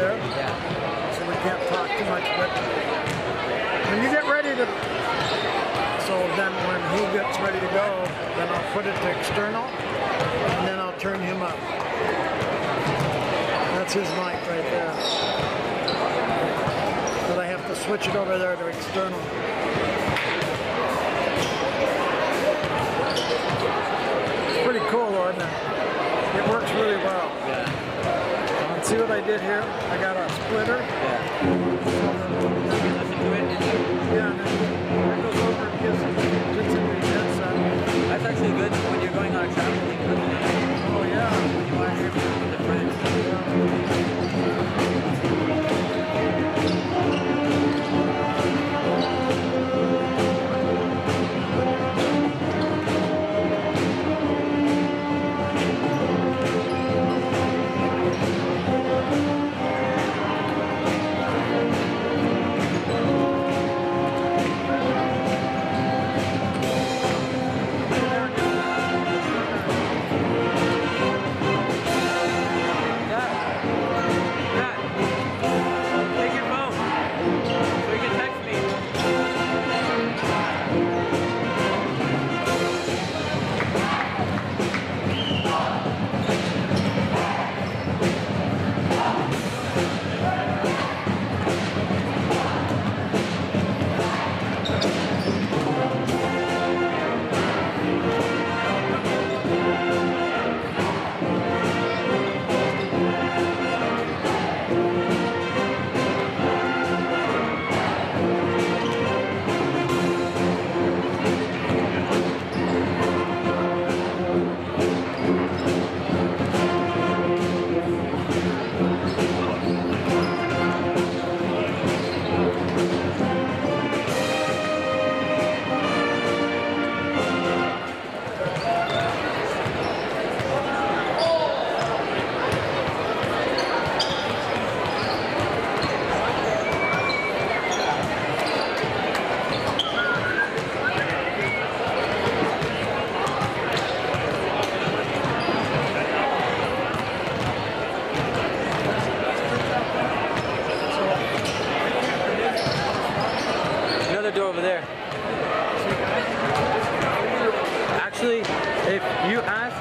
there. Yeah. So we can't talk too much, but when you get ready to, so then when he gets ready to go, then I'll put it to external, and then I'll turn him up. That's his mic right there. But I have to switch it over there to external. It's pretty cool, though, isn't it? It works really well. Yeah. And see what I did here? I got a splitter. Yeah. You can listen to it. Yeah, and then it goes over and gives in the headset. That's actually good when you're going on a traveling trip. Oh yeah. When you want to hear music with a friend. Door over there. Actually, if you ask,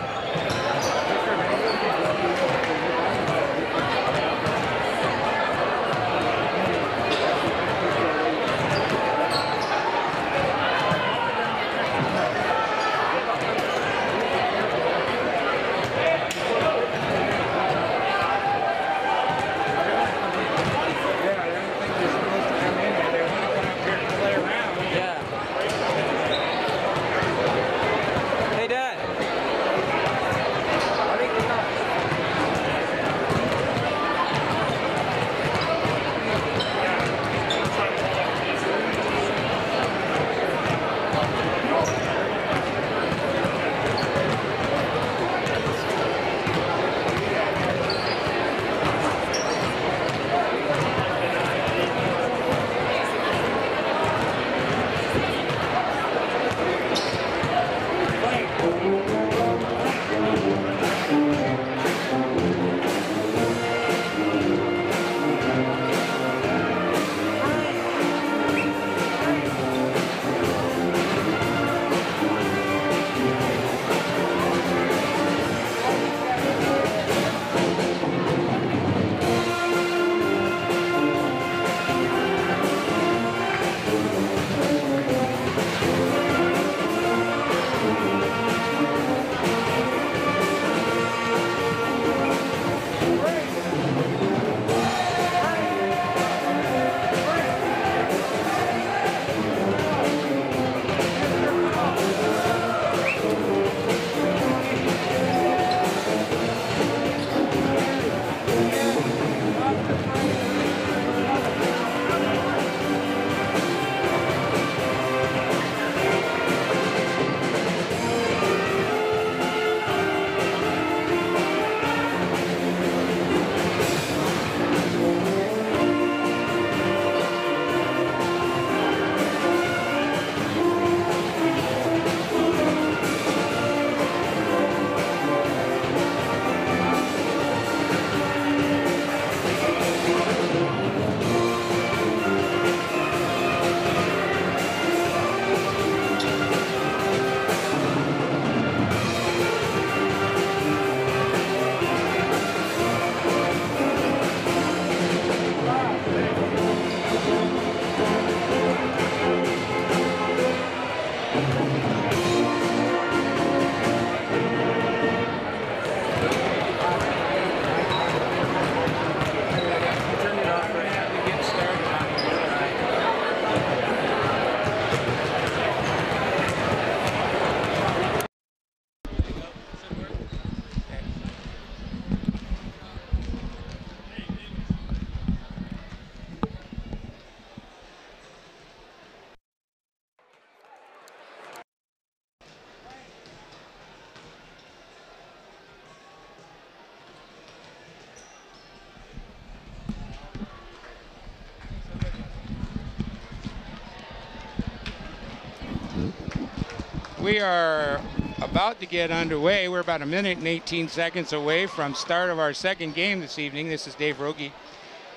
We are about to get underway. We're about 1:18 away from start of our second game this evening. This is Dave Rogie.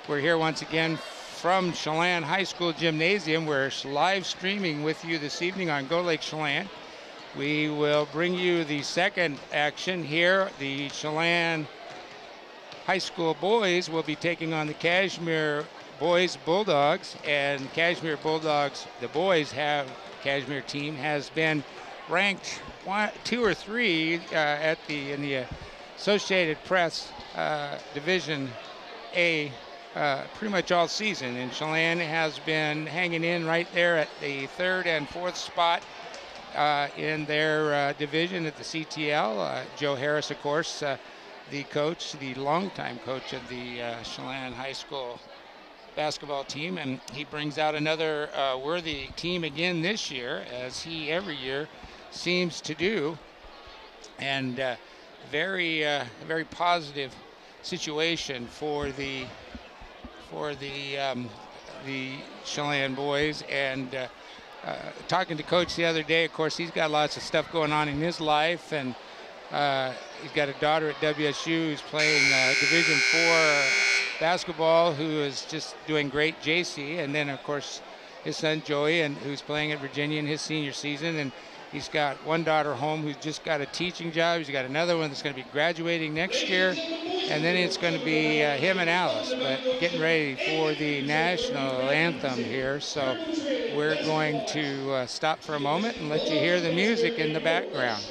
We're here once again from Chelan High School Gymnasium. We're live streaming with you this evening on Go Lake Chelan. We will bring you the second action here. The Chelan High School boys will be taking on the Kashmir boys Bulldogs, and Kashmir Bulldogs, the boys Kashmir team has been ranked 2 or 3 in the Associated Press Division A pretty much all season, and Chelan has been hanging in right there at the 3rd and 4th spot in their division at the CTL. Joe Harris, of course, the coach, the longtime coach of the Chelan High School basketball team, and he brings out another worthy team again this year, as he every year seems to do, and very positive situation for the Chelan boys. And talking to coach the other day, of course, he's got lots of stuff going on in his life, and he's got a daughter at WSU who's playing Division IV basketball, who is just doing great, JC, and then of course his son Joey, and who's playing at Virginia in his senior season. And he's got one daughter home who's just got a teaching job. He's got another one that's going to be graduating next year, and then it's going to be him and Alice, but getting ready for the national anthem here. So we're going to stop for a moment and let you hear the music in the background.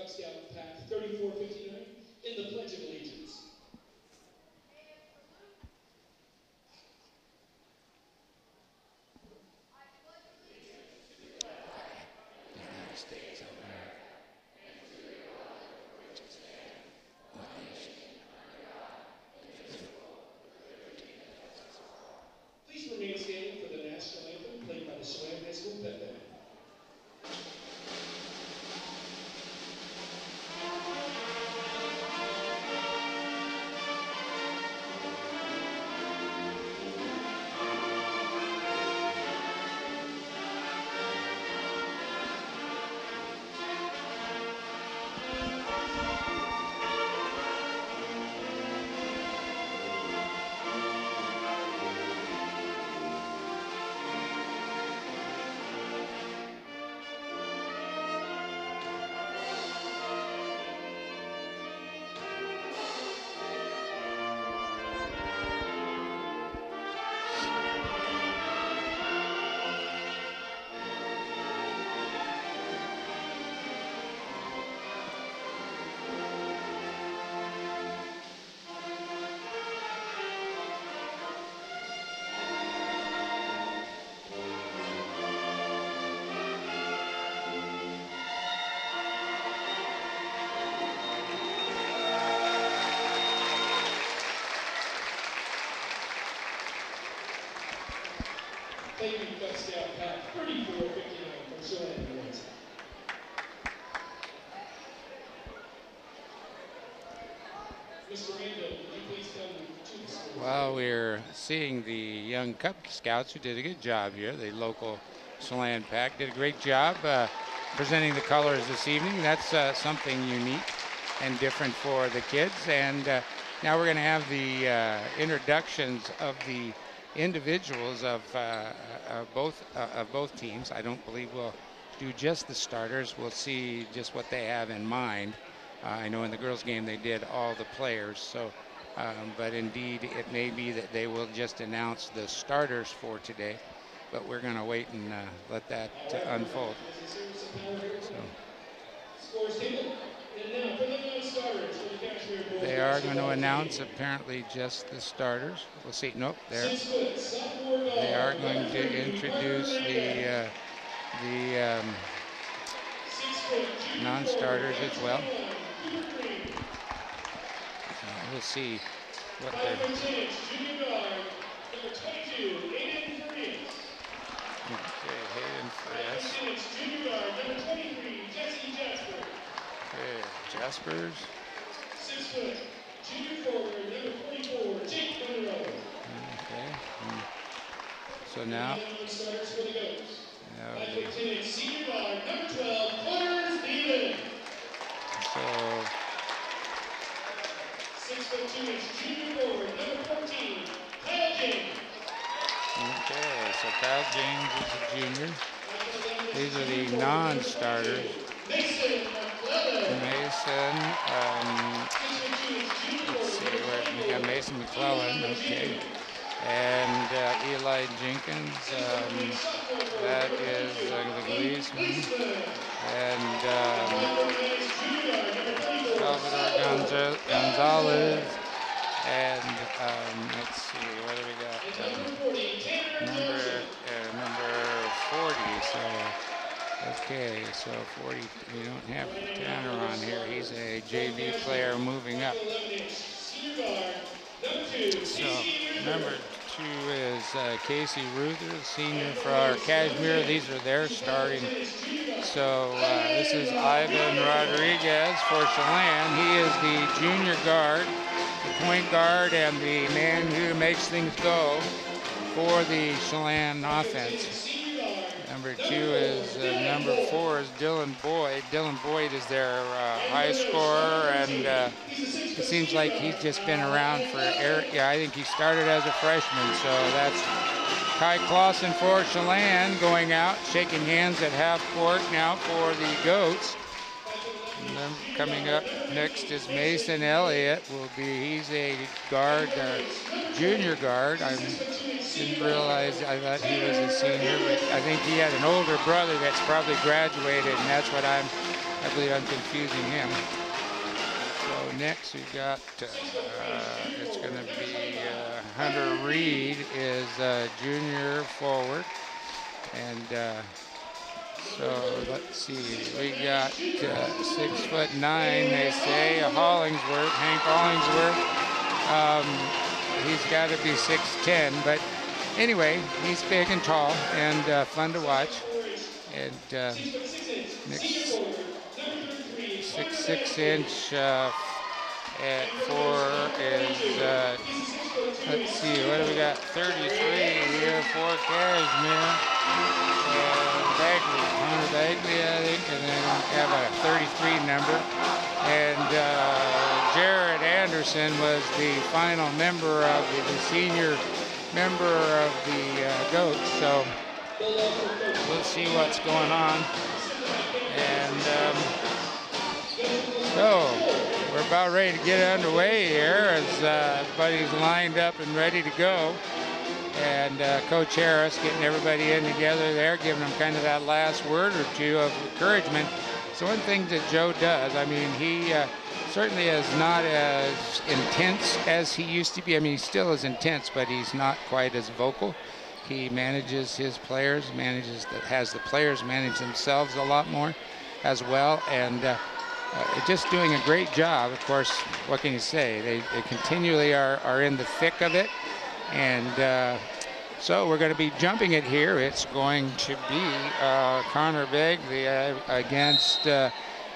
Scout Pack 3459 in the Pledge of Allegiance. United States of America, and to the republic for which it stands, one nation, under God, indivisible, with liberty and justice for all. Please remain standing for the national anthem played by the Chelan High School Pep Band. Thank you, Cub Scout Pack 3459 from Chelan boys. Mr. Randall, would you please come to the school? Well, we're seeing the young Cub Scouts who did a good job here. The local Chelan Pack did a great job presenting the colors this evening. That's something unique. and different for the kids. And now we're going to have the introductions of the individuals of both teams. I don't believe we'll do just the starters. We'll see just what they have in mind. I know in the girls' game they did all the players. So, but indeed it may be that they will just announce the starters for today. But we're going to wait and let that unfold. So. They are going to announce apparently just the starters. We'll see. Nope, they are going to introduce the non-starters as well. We'll see what they're. Okay, Hayden Friess. Okay, Jaspers. 6 foot, junior forward, number 44, Jake Monroe. Okay. So now. Now 5 foot 10, senior guard, number 12, Connor Stevens. So. 6 foot 2 inch, junior forward, number 14, Kyle James. Okay, so Kyle James is a junior. These are the non-starters. Mason McClellan. Let's see, we got Mason McClellan, okay. And Eli Jenkins, that is the Gleason. And Salvador Gonzalez. And let's see, what do we got? Number 40. So, okay, so 40. We don't have Tanner on here. He's a JV player moving up. So number 2 is Casey Ruther, senior for our Cashmere. These are their starting. So this is Ivan Rodriguez for Chelan. He is the junior guard, the point guard, and the man who makes things go for the Chelan offense. Number 2 is number 4 is Dylan Boyd. Dylan Boyd is their high scorer, and it seems like he's just been around for I think he started as a freshman. So that's Kai Clausen for Chelan going out, shaking hands at half court now for the Goats. And then coming up next is Mason Elliott. He's a guard, junior guard. I didn't realize, I thought he was a senior, but I think he had an older brother that's probably graduated, and that's what I believe I'm confusing him. So next we got, it's going to be Hunter Reed is junior forward. And so let's see, we got 6'9", they say, Hollingsworth, Hank Hollingsworth. He's got to be 6'10", but anyway, he's big and tall and fun to watch. And next 6'6" at 4 is, let's see, what do we got? 33 here for Cashmere. Bagley, Connor Bagley, I think, and then have a 33 number. And Jared Anderson was the final member of the senior member of the Goats. So we'll see what's going on. And so we're about ready to get underway here as everybody's lined up and ready to go. And Coach Harris getting everybody in together there, giving them kind of that last word or two of encouragement. So one thing that Joe does, I mean, he certainly is not as intense as he used to be. I mean, he still is intense, but he's not quite as vocal. He manages his players, has the players manage themselves a lot more as well, and just doing a great job. Of course, what can you say? They continually are in the thick of it. And so we're going to be jumping it here. It's going to be Connor Bagley against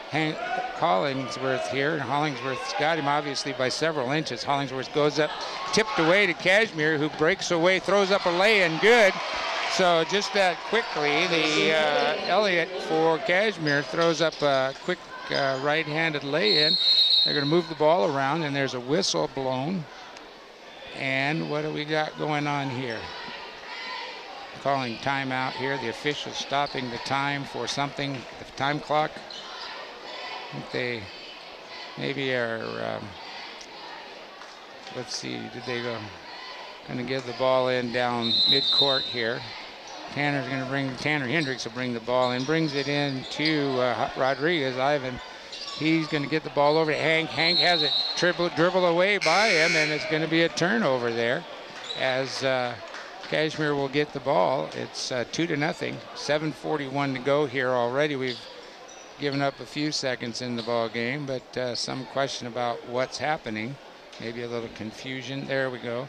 Hank Hollingsworth here. And Hollingsworth's got him obviously by several inches. Hollingsworth goes up, tipped away to Cashmere, who breaks away, throws up a lay-in, good. So just that quickly, the Elliott for Cashmere throws up a quick right-handed lay-in. They're going to move the ball around, and there's a whistle blown. And what do we got going on here? Calling timeout here. The officials stopping the time for something. The time clock. I think they maybe are, let's see, did they go? Going to give the ball in down midcourt here. Tanner Hendricks will bring the ball in, brings it in to Rodriguez. Ivan, he's going to get the ball over to Hank. Hank has it dribble away by him, and it's going to be a turnover there as Kashmir will get the ball. It's 2-0. 7:41 to go here already. We've given up a few seconds in the ball game, but some question about what's happening. Maybe a little confusion. There we go.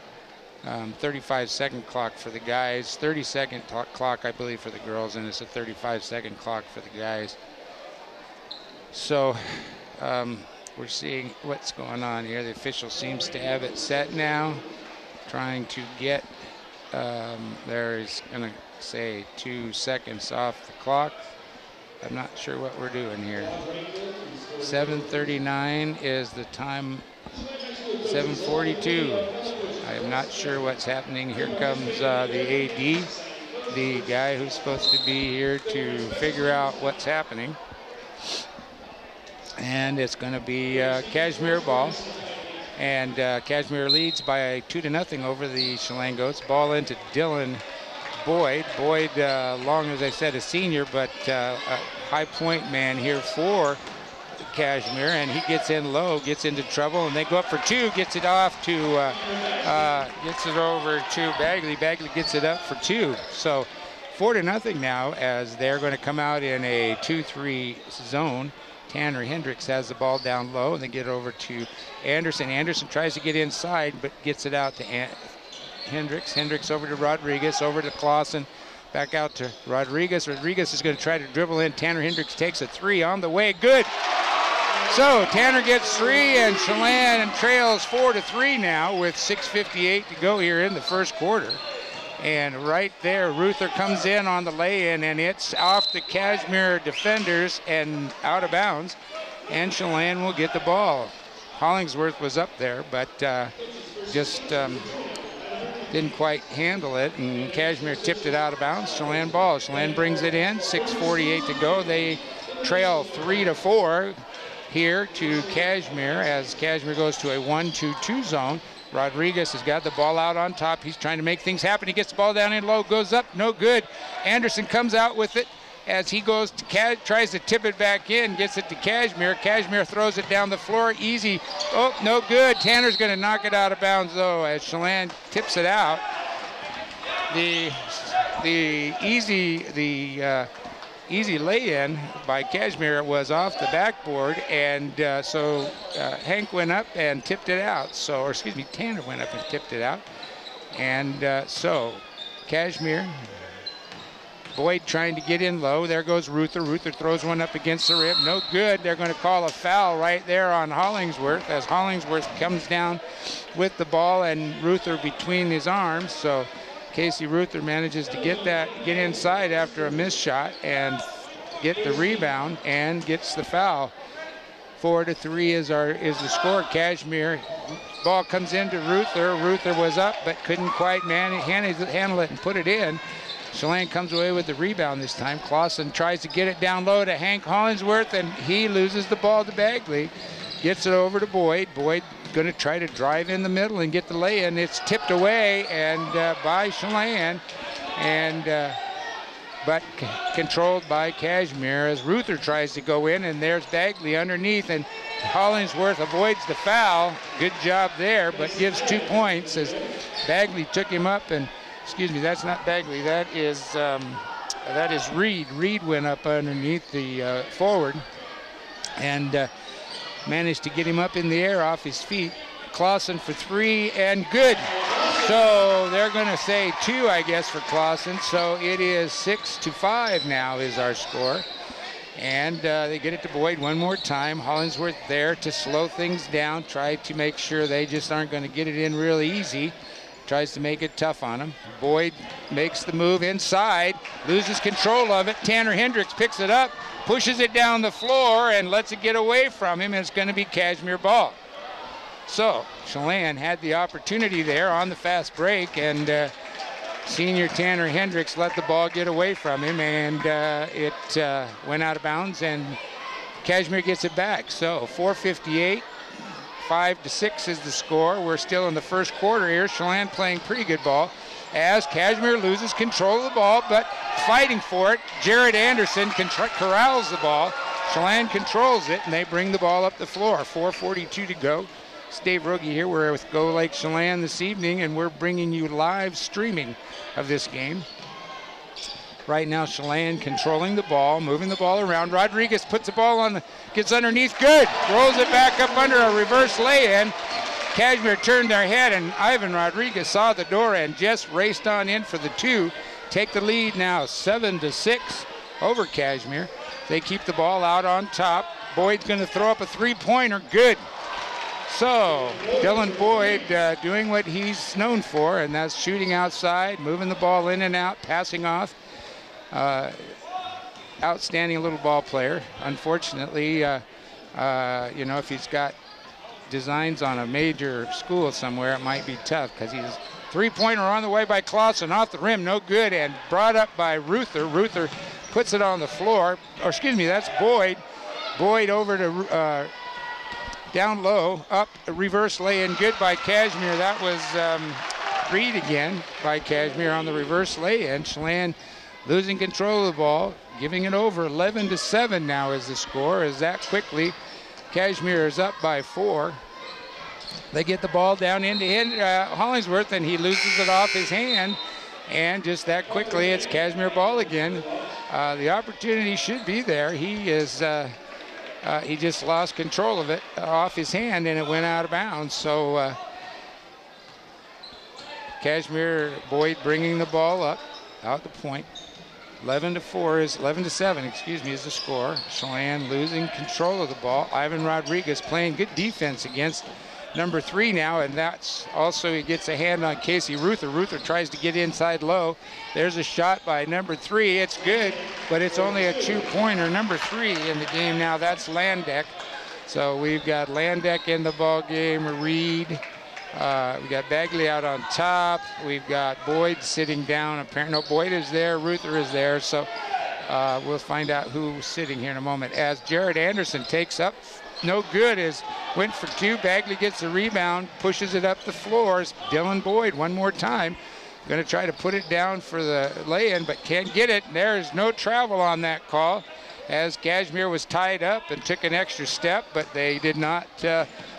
35-second clock for the guys. 30-second clock, I believe, for the girls, and it's a 35-second clock for the guys. So we're seeing what's going on here. The official seems to have it set now, trying to get, there is going to say 2 seconds off the clock. I'm not sure what we're doing here. 7:39 is the time. 7:42. I'm not sure what's happening. Here comes the AD, the guy who's supposed to be here to figure out what's happening. And it's going to be Kashmir ball. And Kashmir leads by 2-0 over the Chelan Goats. Ball into Dylan Boyd. Boyd, long as I said, a senior, but a high point man here for Kashmir, and he gets in low, gets into trouble, and they go up for 2, gets it off to, gets it over to Bagley. Bagley gets it up for 2. So 4-0 now as they're going to come out in a 2-3 zone. Tanner Hendricks has the ball down low, and they get it over to Anderson. Anderson tries to get inside, but gets it out to Hendricks. Hendricks over to Rodriguez, over to Clausen. Back out to Rodriguez. Rodriguez is going to try to dribble in. Tanner Hendricks takes a 3 on the way. Good. So Tanner gets 3, and Chelan trails 4-3 now with 6:58 to go here in the first quarter. And right there, Ruther comes in on the lay-in, and it's off the Kashmir defenders and out of bounds. And Chelan will get the ball. Hollingsworth was up there, but just didn't quite handle it, and Kashmir tipped it out of bounds. Chelan ball. Chelan brings it in. 6:48 to go. They trail 3-4 here to Kashmir as Kashmir goes to a 1-2-2 zone. Rodriguez has got the ball out on top. He's trying to make things happen. He gets the ball down in low, goes up, no good. Anderson comes out with it as he goes to tries to tip it back in, gets it to Kashmir. Kashmir throws it down the floor, easy. Oh, no good. Tanner's going to knock it out of bounds though as Chelan tips it out. The easy lay-in by Kashmir was off the backboard, and so Hank went up and tipped it out. So, or excuse me, Tanner went up and tipped it out. And so Kashmir, Boyd trying to get in low. There goes Ruther. Ruther throws one up against the rim. No good. They're going to call a foul right there on Hollingsworth as Hollingsworth comes down with the ball and Ruther between his arms. So Casey Ruther manages to get inside after a missed shot and get the rebound and gets the foul. 4-3 is the score. Kashmir ball comes into Ruther. Ruther was up but couldn't quite handle it and put it in. Chelan comes away with the rebound this time. Clausen tries to get it down low to Hank Hollingsworth, and he loses the ball to Bagley. Gets it over to Boyd. Boyd going to try to drive in the middle and get the lay-in. It's tipped away and by Chelan, and but controlled by Kashmir as Ruther tries to go in, and there's Bagley underneath, and Hollingsworth avoids the foul. Good job there, but gives 2 points as Bagley took him up and. Excuse me, that's not Bagley. That is Reed. Reed went up underneath the forward and managed to get him up in the air off his feet. Clausen for 3 and good. So they're going to say 2, I guess, for Clausen. So it is 6-5 now is our score. And they get it to Boyd one more time. Hollingsworth there to slow things down, try to make sure they just aren't going to get it in real easy. tries to make it tough on him. Boyd makes the move inside, loses control of it. Tanner Hendricks picks it up, pushes it down the floor, and lets it get away from him, and it's going to be Kashmir ball. So Chelan had the opportunity there on the fast break, and senior Tanner Hendricks let the ball get away from him, and it went out of bounds, and Kashmir gets it back. So 4:58, 5-6 is the score. We're still in the first quarter here. Chelan playing pretty good ball as Kashmir loses control of the ball, but fighting for it. Jared Anderson corrals the ball. Chelan controls it, and they bring the ball up the floor. 4:42 to go. It's Dave Rogie here. We're with Go Lake Chelan this evening, and we're bringing you live streaming of this game. Right now, Chelan controlling the ball, moving the ball around. Rodriguez puts the ball on, gets underneath, good. Rolls it back up under a reverse lay-in. Kashmir turned their head, and Ivan Rodriguez saw the door and just raced on in for the two. Take the lead now, 7-6 over Kashmir. They keep the ball out on top. Boyd's going to throw up a three-pointer, good. So Dylan Boyd doing what he's known for, and that's shooting outside, moving the ball in and out, passing off. Outstanding little ball player. Unfortunately, you know, if he's got designs on a major school somewhere, it might be tough because he's three-pointer on the way by Clausen, off the rim, no good, and brought up by Ruther. Ruther puts it on the floor, or excuse me, that's Boyd. Boyd over to down low, up, a reverse lay-in, good by Kashmir. That was Reed again by Kashmir on the reverse lay-in. Chelan losing control of the ball, giving it over. 11-7 now is the score, as that quickly Kashmir is up by 4. They get the ball down into Hollingsworth, and he loses it off his hand, and just that quickly it's Kashmir ball again. The opportunity should be there. He is he just lost control of it off his hand, and it went out of bounds. So Kashmir, Boyd bringing the ball up out the point. 11-7, excuse me, is the score. Chelan losing control of the ball. Ivan Rodriguez playing good defense against number 3 now, and that's also, he gets a hand on Casey Ruther. Ruther tries to get inside low. There's a shot by number 3. It's good, but it's only a 2-pointer. Number 3 in the game now, that's Landek. So we've got Landek in the ball game, Reed. We got Bagley out on top. We've got Boyd sitting down. Apparently, no, Boyd is there. Ruther is there. So we'll find out who's sitting here in a moment. As Jared Anderson takes up, no good. Went for 2. Bagley gets the rebound, pushes it up the floor. It's Dylan Boyd one more time. Going to try to put it down for the lay-in, but can't get it. There's no travel on that call, as Kashmir was tied up and took an extra step, but they did not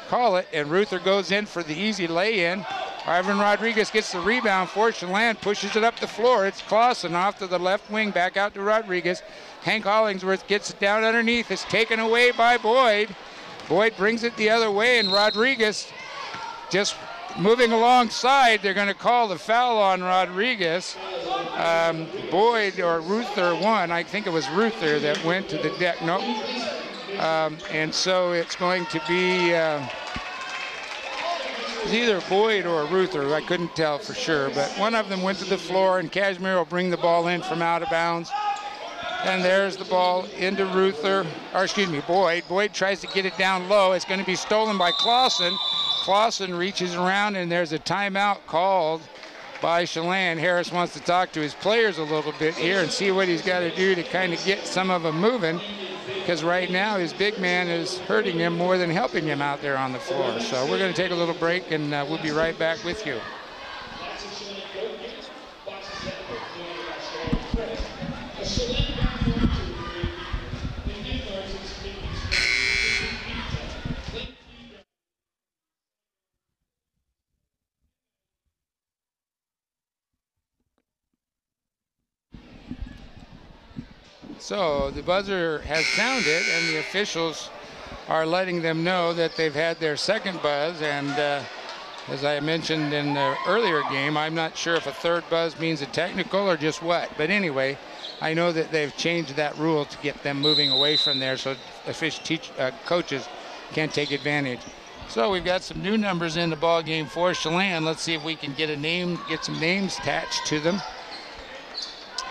call it, and Ruther goes in for the easy lay-in. Ivan Rodriguez gets the rebound for Chelan, pushes it up the floor. It's Clausen off to the left wing, back out to Rodriguez. Hank Hollingsworth gets it down underneath. It's taken away by Boyd. Boyd brings it the other way, and Rodriguez just moving alongside. They're going to call the foul on Rodriguez. Boyd or Ruther won. I think it was Ruther that went to the deck. Nope. And so it's going to be it's either Boyd or Ruther. I couldn't tell for sure, but one of them went to the floor, and Kashmir will bring the ball in from out of bounds. And there's the ball into Ruther, or excuse me, Boyd. Boyd tries to get it down low. It's going to be stolen by Clausen. Clausen reaches around, and there's a timeout called by Chelan. Harris wants to talk to his players a little bit here and see what he's got to do to kind of get some of them moving, because right now his big man is hurting him more than helping him out there on the floor. So we're going to take a little break, and we'll be right back with you. So the buzzer has sounded, and the officials are letting them know that they've had their second buzz. And as I mentioned in the earlier game, I'm not sure if a third buzz means a technical or just what. But anyway, I know that they've changed that rule to get them moving away from there, so coaches can't take advantage. So we've got some new numbers in the ball game for Chelan. Let's see if we can get some names attached to them.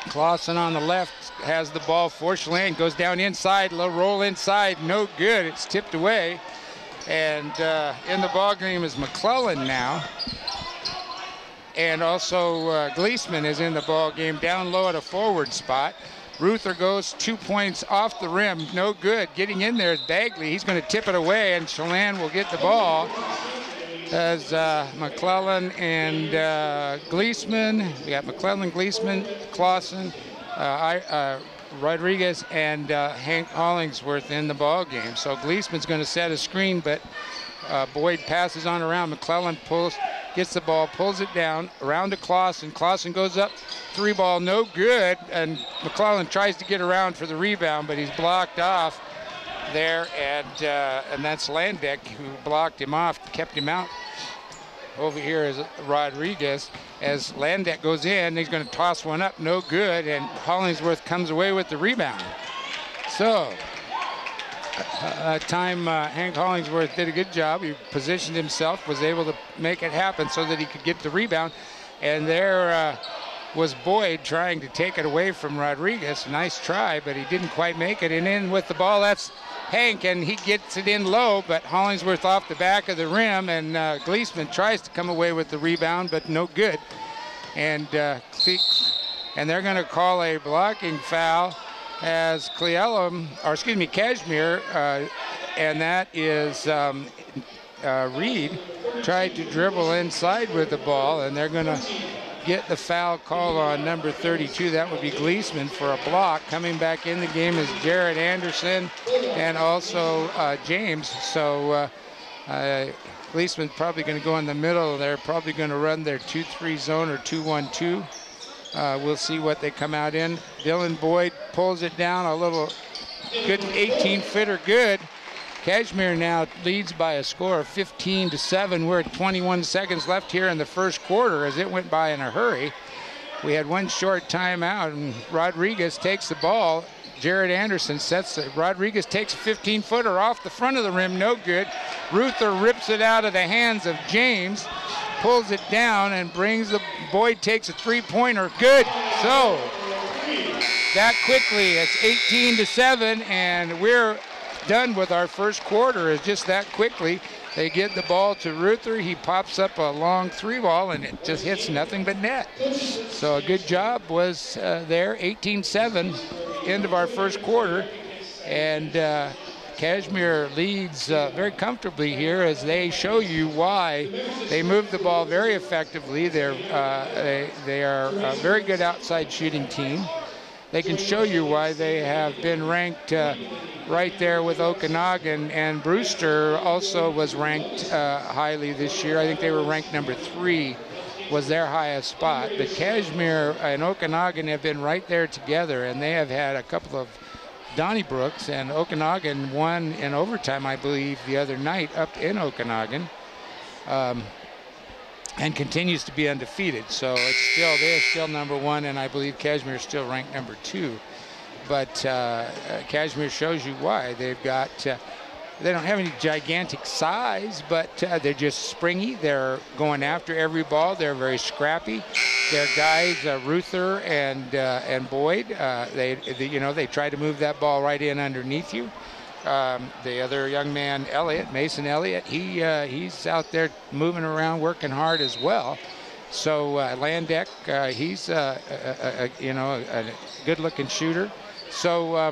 Clausen on the left has the ball for Chelan, goes down inside, low roll inside, no good. It's tipped away. And in the ball game is McClellan now. And also Gleesman is in the ball game down low at a forward spot. Ruther goes 2 points off the rim, no good. Getting in there is Bagley. He's going to tip it away, and Chelan will get the ball as McClellan and Gleesman. We got McClellan, Gleesman, Clausen, Rodriguez, and Hank Hollingsworth in the ball game. So Gleesman's going to set a screen, but Boyd passes on around. McClellan gets the ball, pulls it down around to Clausen. Clausen goes up, 3 ball, no good, and McClellan tries to get around for the rebound, but he's blocked off there, and that's Landeck who blocked him off, kept him out. Over here is Rodriguez as Landeck goes in. He's going to toss one up, no good, and Hollingsworth comes away with the rebound. So Hank Hollingsworth did a good job. He positioned himself, was able to make it happen so that he could get the rebound. And there was Boyd trying to take it away from Rodriguez. Nice try, but he didn't quite make it. And in with the ball, that's Hank, and he gets it in low, but Hollingsworth off the back of the rim, and Gleesman tries to come away with the rebound, but no good. And they're going to call a blocking foul as Cashmere, and that is Reed tried to dribble inside with the ball, and they're going to get the foul call on number 32. That would be Gleesman for a block. Coming back in the game is Jared Anderson and also James. So Gleesman's probably going to go in the middle. They're probably going to run their 2-3 zone or 2-1-2. We'll see what they come out in. Dylan Boyd pulls it down, a little good 18-footer, good. Cashmere now leads by a score of 15-7. We're at 21 seconds left here in the first quarter as it went by in a hurry. We had one short timeout, and Rodriguez takes the ball. Jared Anderson sets it. Rodriguez takes a 15-footer off the front of the rim, no good. Ruther rips it out of the hands of James, pulls it down, and Boyd takes a 3-pointer, good. So that quickly, it's 18-7, and we're done with our first quarter. Is just that quickly. They get the ball to Ruther. He pops up a long 3-ball, and it just hits nothing but net. So a good job was there. 18-7, end of our first quarter. And Cashmere leads very comfortably here as they show you why they move the ball very effectively. They are a very good outside shooting team. They can show you why they have been ranked right there with Okanagan, and Brewster also was ranked highly this year. I think they were ranked number 3 was their highest spot. But Cashmere and Okanagan have been right there together, and they have had a couple of Donnybrooks, and Okanagan won in overtime, I believe, the other night up in Okanagan, and continues to be undefeated. So they're still number 1, and I believe Cashmere is still ranked number 2. But Cashmere shows you why. They've got, they don't have any gigantic size, but they're just springy. They're going after every ball. They're very scrappy. Their guys, Ruther and Boyd, they try to move that ball right in underneath you. The other young man, Mason Elliott, he's out there moving around, working hard as well. So Landeck, he's a good-looking shooter. So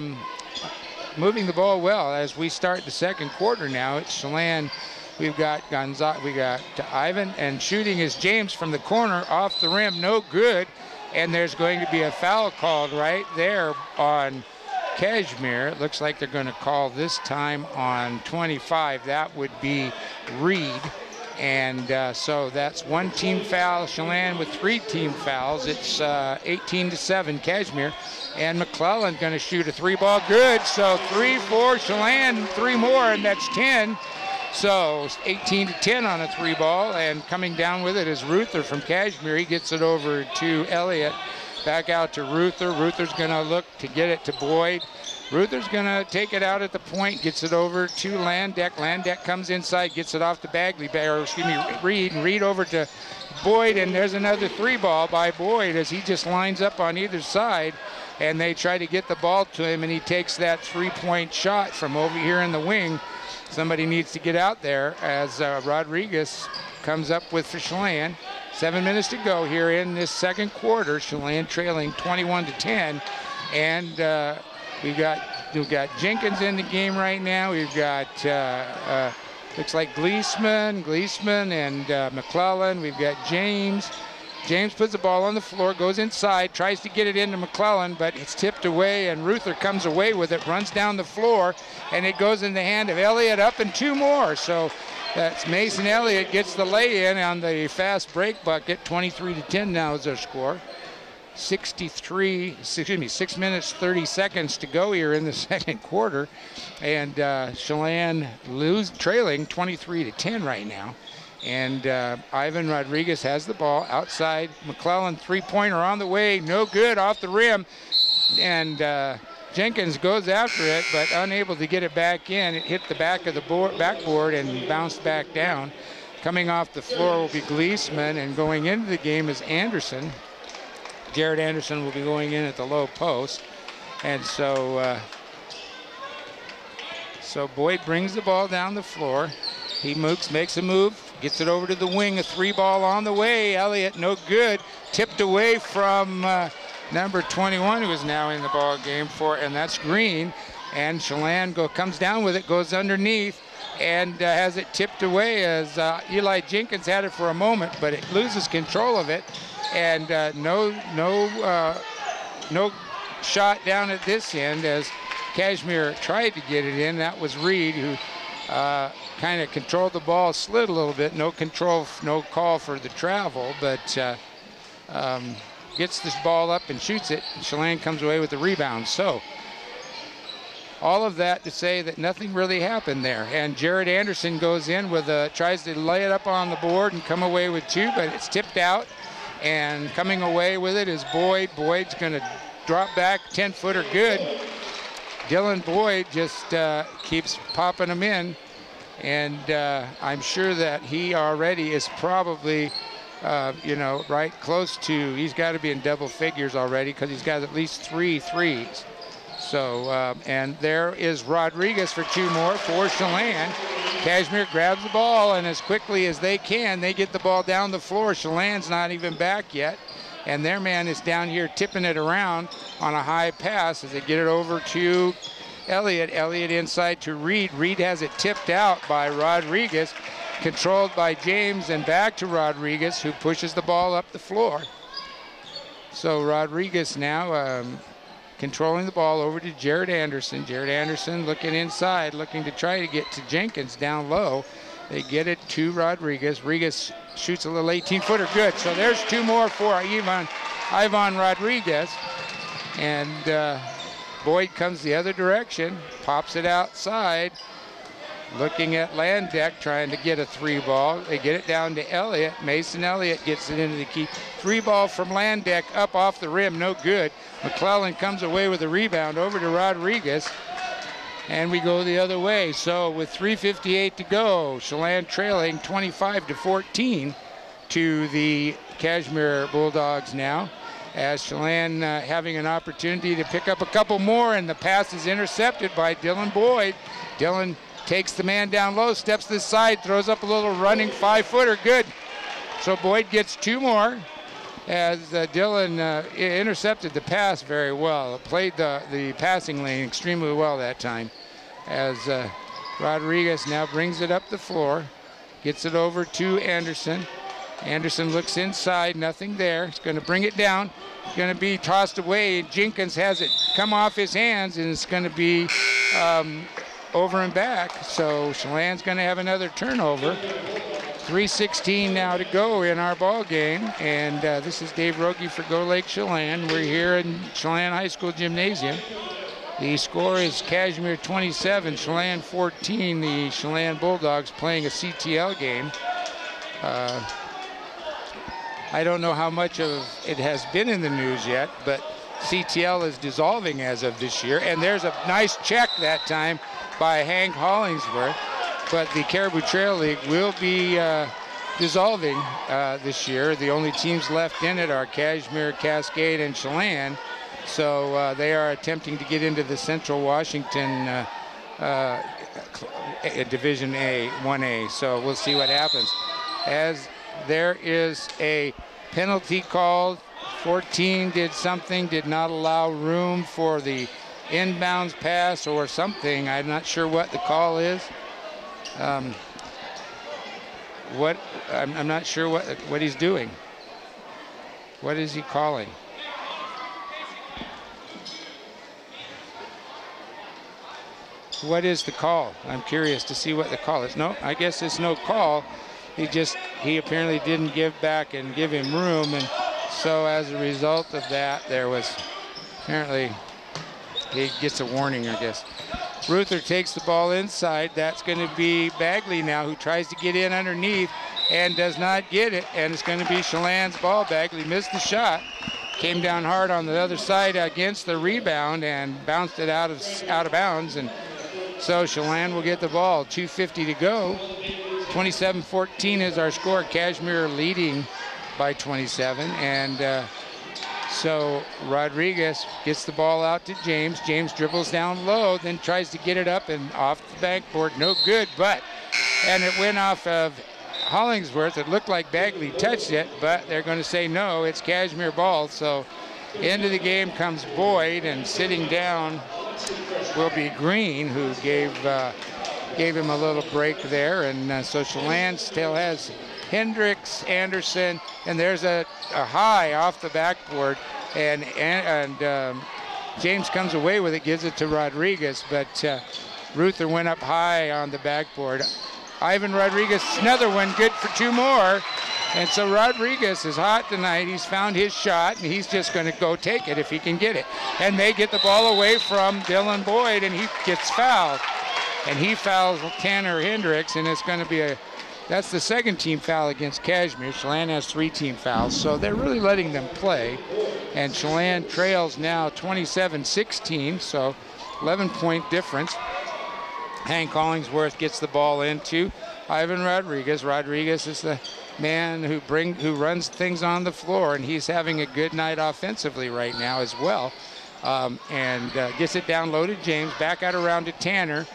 moving the ball well as we start the second quarter now. It's Chelan. We've got Ivan, and shooting is James from the corner off the rim, no good. And there's going to be a foul called right there on Cashmere. It looks like they're going to call this time on 25. That would be Reed. And so that's 1 team foul. Chelan with 3 team fouls. It's 18-7 Cashmere. And McClellan going to shoot a 3-ball, good. So 3 for Chelan, 3 more, and that's 10. So 18-10 on a 3-ball, and coming down with it is Ruther from Cashmere. He gets it over to Elliott, Back out to Ruther. Ruther's going to look to get it to Boyd. Ruther's going to take it out at the point, gets it over to Landeck. Landeck comes inside, gets it off to Bagley, or excuse me, Reed, and Reed over to Boyd, and there's another 3-ball by Boyd as he just lines up on either side, and they try to get the ball to him, and he takes that 3-point shot from over here in the wing. Somebody needs to get out there as Rodriguez comes up with for Chelan. 7 minutes to go here in this second quarter. Chelan trailing 21-10, and we've got Jenkins in the game right now. We've got looks like Gleesman and McClellan. We've got James. James puts the ball on the floor, goes inside, tries to get it into McClellan, but it's tipped away, and Ruther comes away with it, runs down the floor, and it goes in the hand of Elliott, up and 2 more. So that's Mason Elliott gets the lay-in on the fast break bucket. 23-10 now is their score. 6 minutes 30 seconds to go here in the second quarter, and Chelan trailing 23-10 right now. And Ivan Rodriguez has the ball outside. McClellan 3-pointer on the way, no good, off the rim, and Jenkins goes after it, but unable to get it back in. It hit the back of the backboard and bounced back down. Coming off the floor will be Gleesman, and going into the game is Anderson. Jared Anderson will be going in at the low post. And so Boyd brings the ball down the floor. He makes a move, gets it over to the wing, a 3-ball on the way. Elliott, no good. Tipped away from number 21, who is now in the ball game and that's Green. And Chelan comes down with it, goes underneath, and has it tipped away as Eli Jenkins had it for a moment, but it loses control of it. And no shot down at this end as Kashmir tried to get it in. That was Reed, who kind of controlled the ball, slid a little bit. No call for the travel, but gets this ball up and shoots it. Chelan comes away with the rebound. So all of that to say that nothing really happened there. And Jared Anderson goes in with tries to lay it up on the board and come away with 2, but it's tipped out. And coming away with it is Boyd. Boyd's going to drop back, 10-footer good. Dylan Boyd just keeps popping them in. And I'm sure that he already is probably, right close to, he's got to be in double figures already because he's got at least 3 threes. So, and there is Rodriguez for 2 more for Chelan. Kashmir grabs the ball, and as quickly as they can, they get the ball down the floor. Chelan's not even back yet, and their man is down here tipping it around on a high pass as they get it over to Elliott. Elliott inside to Reed. Reed has it tipped out by Rodriguez, controlled by James, and back to Rodriguez, who pushes the ball up the floor. So Rodriguez now controlling the ball over to Jared Anderson. Jared Anderson looking inside, looking to try to get to Jenkins down low. They get it to Rodriguez. Rodriguez shoots a little 18-footer, good. So there's 2 more for Ivan Rodriguez. And Boyd comes the other direction, pops it outside, looking at Landeck, trying to get a 3-ball. They get it down to Elliott. Mason Elliott gets it into the key. 3-ball from Landeck, up off the rim, no good. McClellan comes away with a rebound over to Rodriguez, and we go the other way. So with 3:58 to go, Chelan trailing 25-14 to the Kashmir Bulldogs now, as Chelan having an opportunity to pick up a couple more, and the pass is intercepted by Dylan Boyd. Dylan takes the man down low, steps to the side, throws up a little running 5-footer, good. So Boyd gets 2 more, as Dylan intercepted the pass very well. Played the passing lane extremely well that time, as Rodriguez now brings it up the floor, gets it over to Anderson. Anderson looks inside, nothing there. He's going to bring it down. It's going to be tossed away. Jenkins has it come off his hands, and it's going to be over and back. So Chelan's going to have another turnover. 3:16 now to go in our ball game, and this is Dave Rogie for Go Lake Chelan. We're here in Chelan High School Gymnasium. The score is Kashmir 27, Chelan 14. The Chelan Bulldogs playing a CTL game. I don't know how much of it has been in the news yet, but CTL is dissolving as of this year. And there's a nice check that time by Hank Hollingsworth. But the Caribou Trail League will be dissolving this year. The only teams left in it are Cashmere, Cascade, and Chelan. So they are attempting to get into the Central Washington Division A, 1A. So we'll see what happens. As there is a penalty called. 14 did something, did not allow room for the inbounds pass or something. I'm not sure what the call is. I'm not sure what he's doing. What is he calling? What is the call? I'm curious to see what the call is. No, I guess it's no call. He apparently didn't give back and give him room, and so as a result of that, there was apparently he gets a warning, I guess. Ruther takes the ball inside. That's going to be Bagley now, who tries to get in underneath and does not get it, and it's going to be Chelan's ball. Bagley missed the shot, came down hard on the other side against the rebound and bounced it out of bounds, and so Chelan will get the ball. 2:50 to go. 27-14 is our score. Cashmere leading by 27, and so Rodriguez gets the ball out to James. James dribbles down low, then tries to get it up and off the backboard. No good, and it went off of Hollingsworth. It looked like Bagley touched it, but they're going to say no, it's Cashmere ball. So into the game comes Boyd, and sitting down will be Green, who gave him a little break there. And so Chelan still has Hendricks, Anderson, and there's a high off the backboard, and James comes away with it, gives it to Rodriguez, but Ruther went up high on the backboard. Ivan Rodriguez, another one, good for two more. And so Rodriguez is hot tonight. He's found his shot, and he's just going to go take it if he can get it. And they get the ball away from Dylan Boyd, and he gets fouled. And he fouls Tanner Hendricks, and it's going to be that's the second team foul against Cashmere. Chelan has 3 team fouls, so they're really letting them play. And Chelan trails now 27-16, so 11-point difference. Hank Hollingsworth gets the ball into Ivan Rodriguez. Rodriguez is the man who runs things on the floor, and he's having a good night offensively right now as well. And gets it down low to James, back out around to Tanner.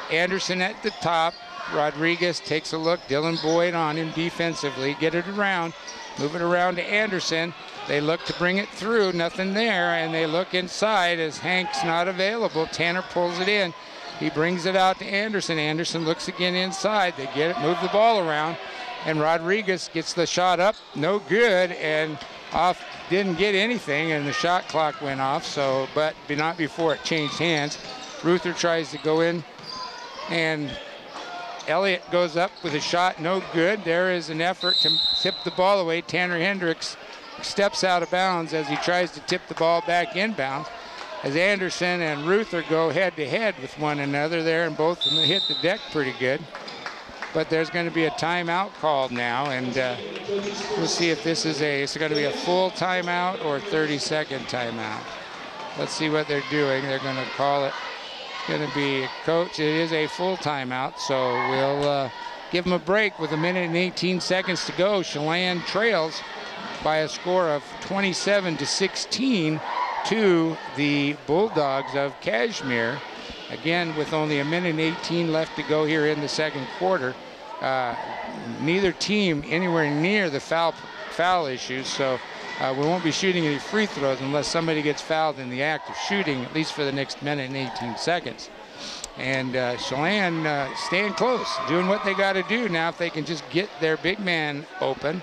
Anderson at the top. Rodriguez takes a look. Dylan Boyd on him defensively. Get it around. Move it around to Anderson. They look to bring it through. Nothing there. And they look inside as Hank's not available. Tanner pulls it in. He brings it out to Anderson. Anderson looks again inside. They get it. Move the ball around. And Rodriguez gets the shot up. No good. And off. Didn't get anything. And the shot clock went off. So, but not before it changed hands. Ruther tries to go in. And Elliott goes up with a shot, no good. There is an effort to tip the ball away. Tanner Hendricks steps out of bounds as he tries to tip the ball back inbounds. As Anderson and Ruther go head-to-head with one another there, and both of them hit the deck pretty good. But there's going to be a timeout called now, and we'll see if it's going to be a full timeout or 30-second timeout. Let's see what they're doing. They're going to call it. Going to be coach. It is a full timeout, so we'll give them a break with 1 minute and 18 seconds to go. Chelan trails by a score of 27-16 to the Bulldogs of Cashmere. Again, with only 1 minute and 18 left to go here in the second quarter. Neither team anywhere near the foul issues, so we won't be shooting any free throws unless somebody gets fouled in the act of shooting, at least for the next minute and 18 seconds. And Chelan staying close, doing what they got to do now. If they can just get their big man open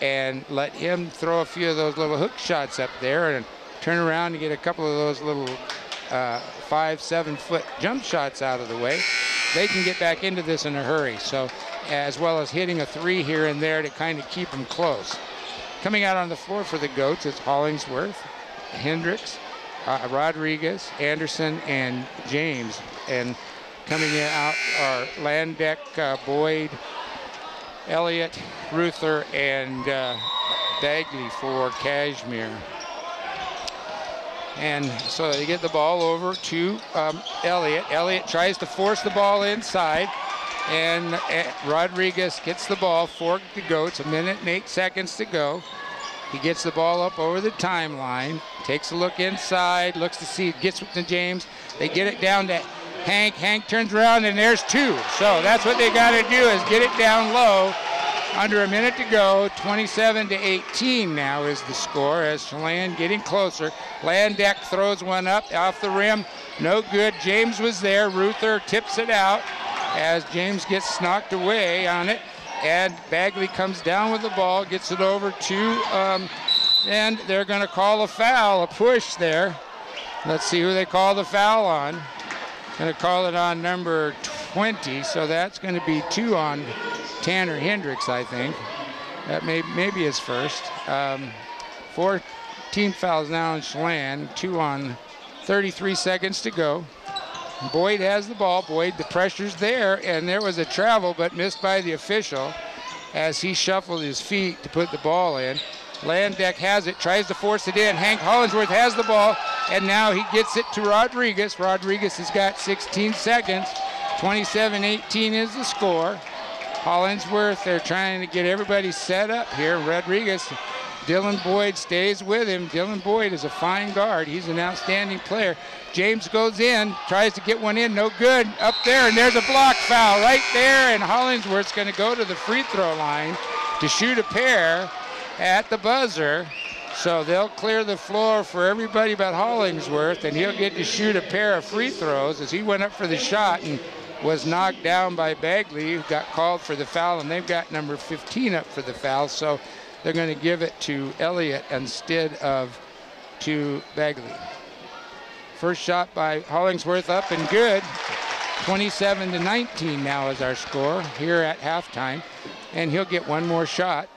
and let him throw a few of those little hook shots up there and turn around and get a couple of those little 5-7 foot jump shots out of the way, they can get back into this in a hurry. So, as well as hitting a 3 here and there to kind of keep them close. Coming out on the floor for the Goats, it's Hollingsworth, Hendricks, Rodriguez, Anderson, and James. And coming out are Landeck, Boyd, Elliott, Ruther, and Bagley for Kashmir. And so they get the ball over to Elliott. Elliott tries to force the ball inside, and Rodriguez gets the ball for the Goats. 1 minute and 8 seconds to go. He gets the ball up over the timeline, takes a look inside, looks to see, gets to James. They get it down to Hank. Hank turns around, and there's 2. So that's what they got to do, is get it down low. Under 1 minute to go. 27-18 now is the score, as Chelan getting closer. Landeck throws one up off the rim. No good. James was there. Ruther tips it out as James gets knocked away on it. And Bagley comes down with the ball, gets it over to, and they're going to call a foul, a push there. Let's see who they call the foul on. Going to call it on number 20, so that's going to be 2 on Tanner Hendricks, I think. That maybe his first. 4 team fouls now on Chelan, 2 on 33 seconds to go. Boyd has the ball. Boyd, the pressure's there, and there was a travel, but missed by the official as he shuffled his feet to put the ball in. Landeck has it, tries to force it in. Hank Hollingsworth has the ball, and now he gets it to Rodriguez. Rodriguez has got 16 seconds. 27-18 is the score. Hollingsworth, they're trying to get everybody set up here. Rodriguez, Dylan Boyd stays with him. Dylan Boyd is a fine guard. He's an outstanding player. James goes in, tries to get one in, no good. Up there, and there's a block foul right there, and Hollingsworth's going to go to the free throw line to shoot a pair at the buzzer. So they'll clear the floor for everybody but Hollingsworth, and he'll get to shoot a pair of free throws as he went up for the shot and was knocked down by Bagley, who got called for the foul, and they've got number 15 up for the foul. So they're going to give it to Elliott instead of to Bagley. First shot by Hollingsworth up and good. 27-19 now is our score here at halftime, and he'll get one more shot.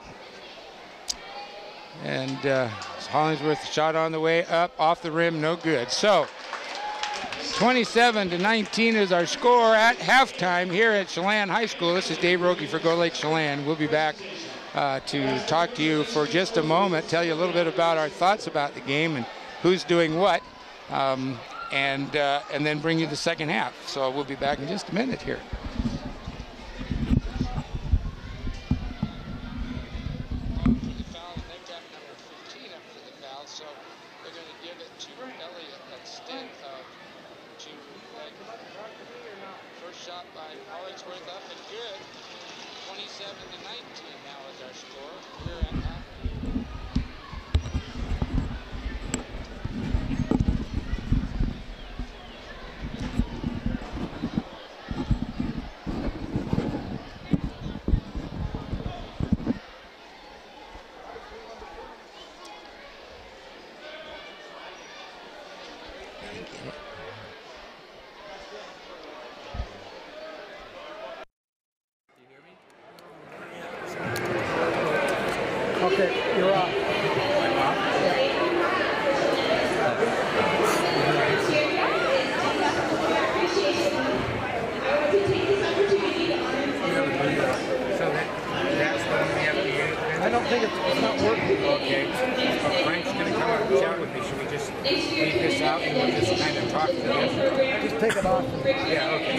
And Hollingsworth shot on the way up, off the rim, no good. So 27-19 is our score at halftime here at Chelan High School. This is Dave Rogie for Go Lake Chelan. We'll be back to talk to you for just a moment, tell you a little bit about our thoughts about the game and who's doing what, and then bring you the second half. So we'll be back in just a minute here. Shot by Hollingsworth up and good. 27-19 now is our score here at half. Okay, you're on. I don't think it's not working. Okay. Frank's going to come out and chat with me. Should we just leave this out and we'll just kind of talk to them? Just take it off. Yeah, okay.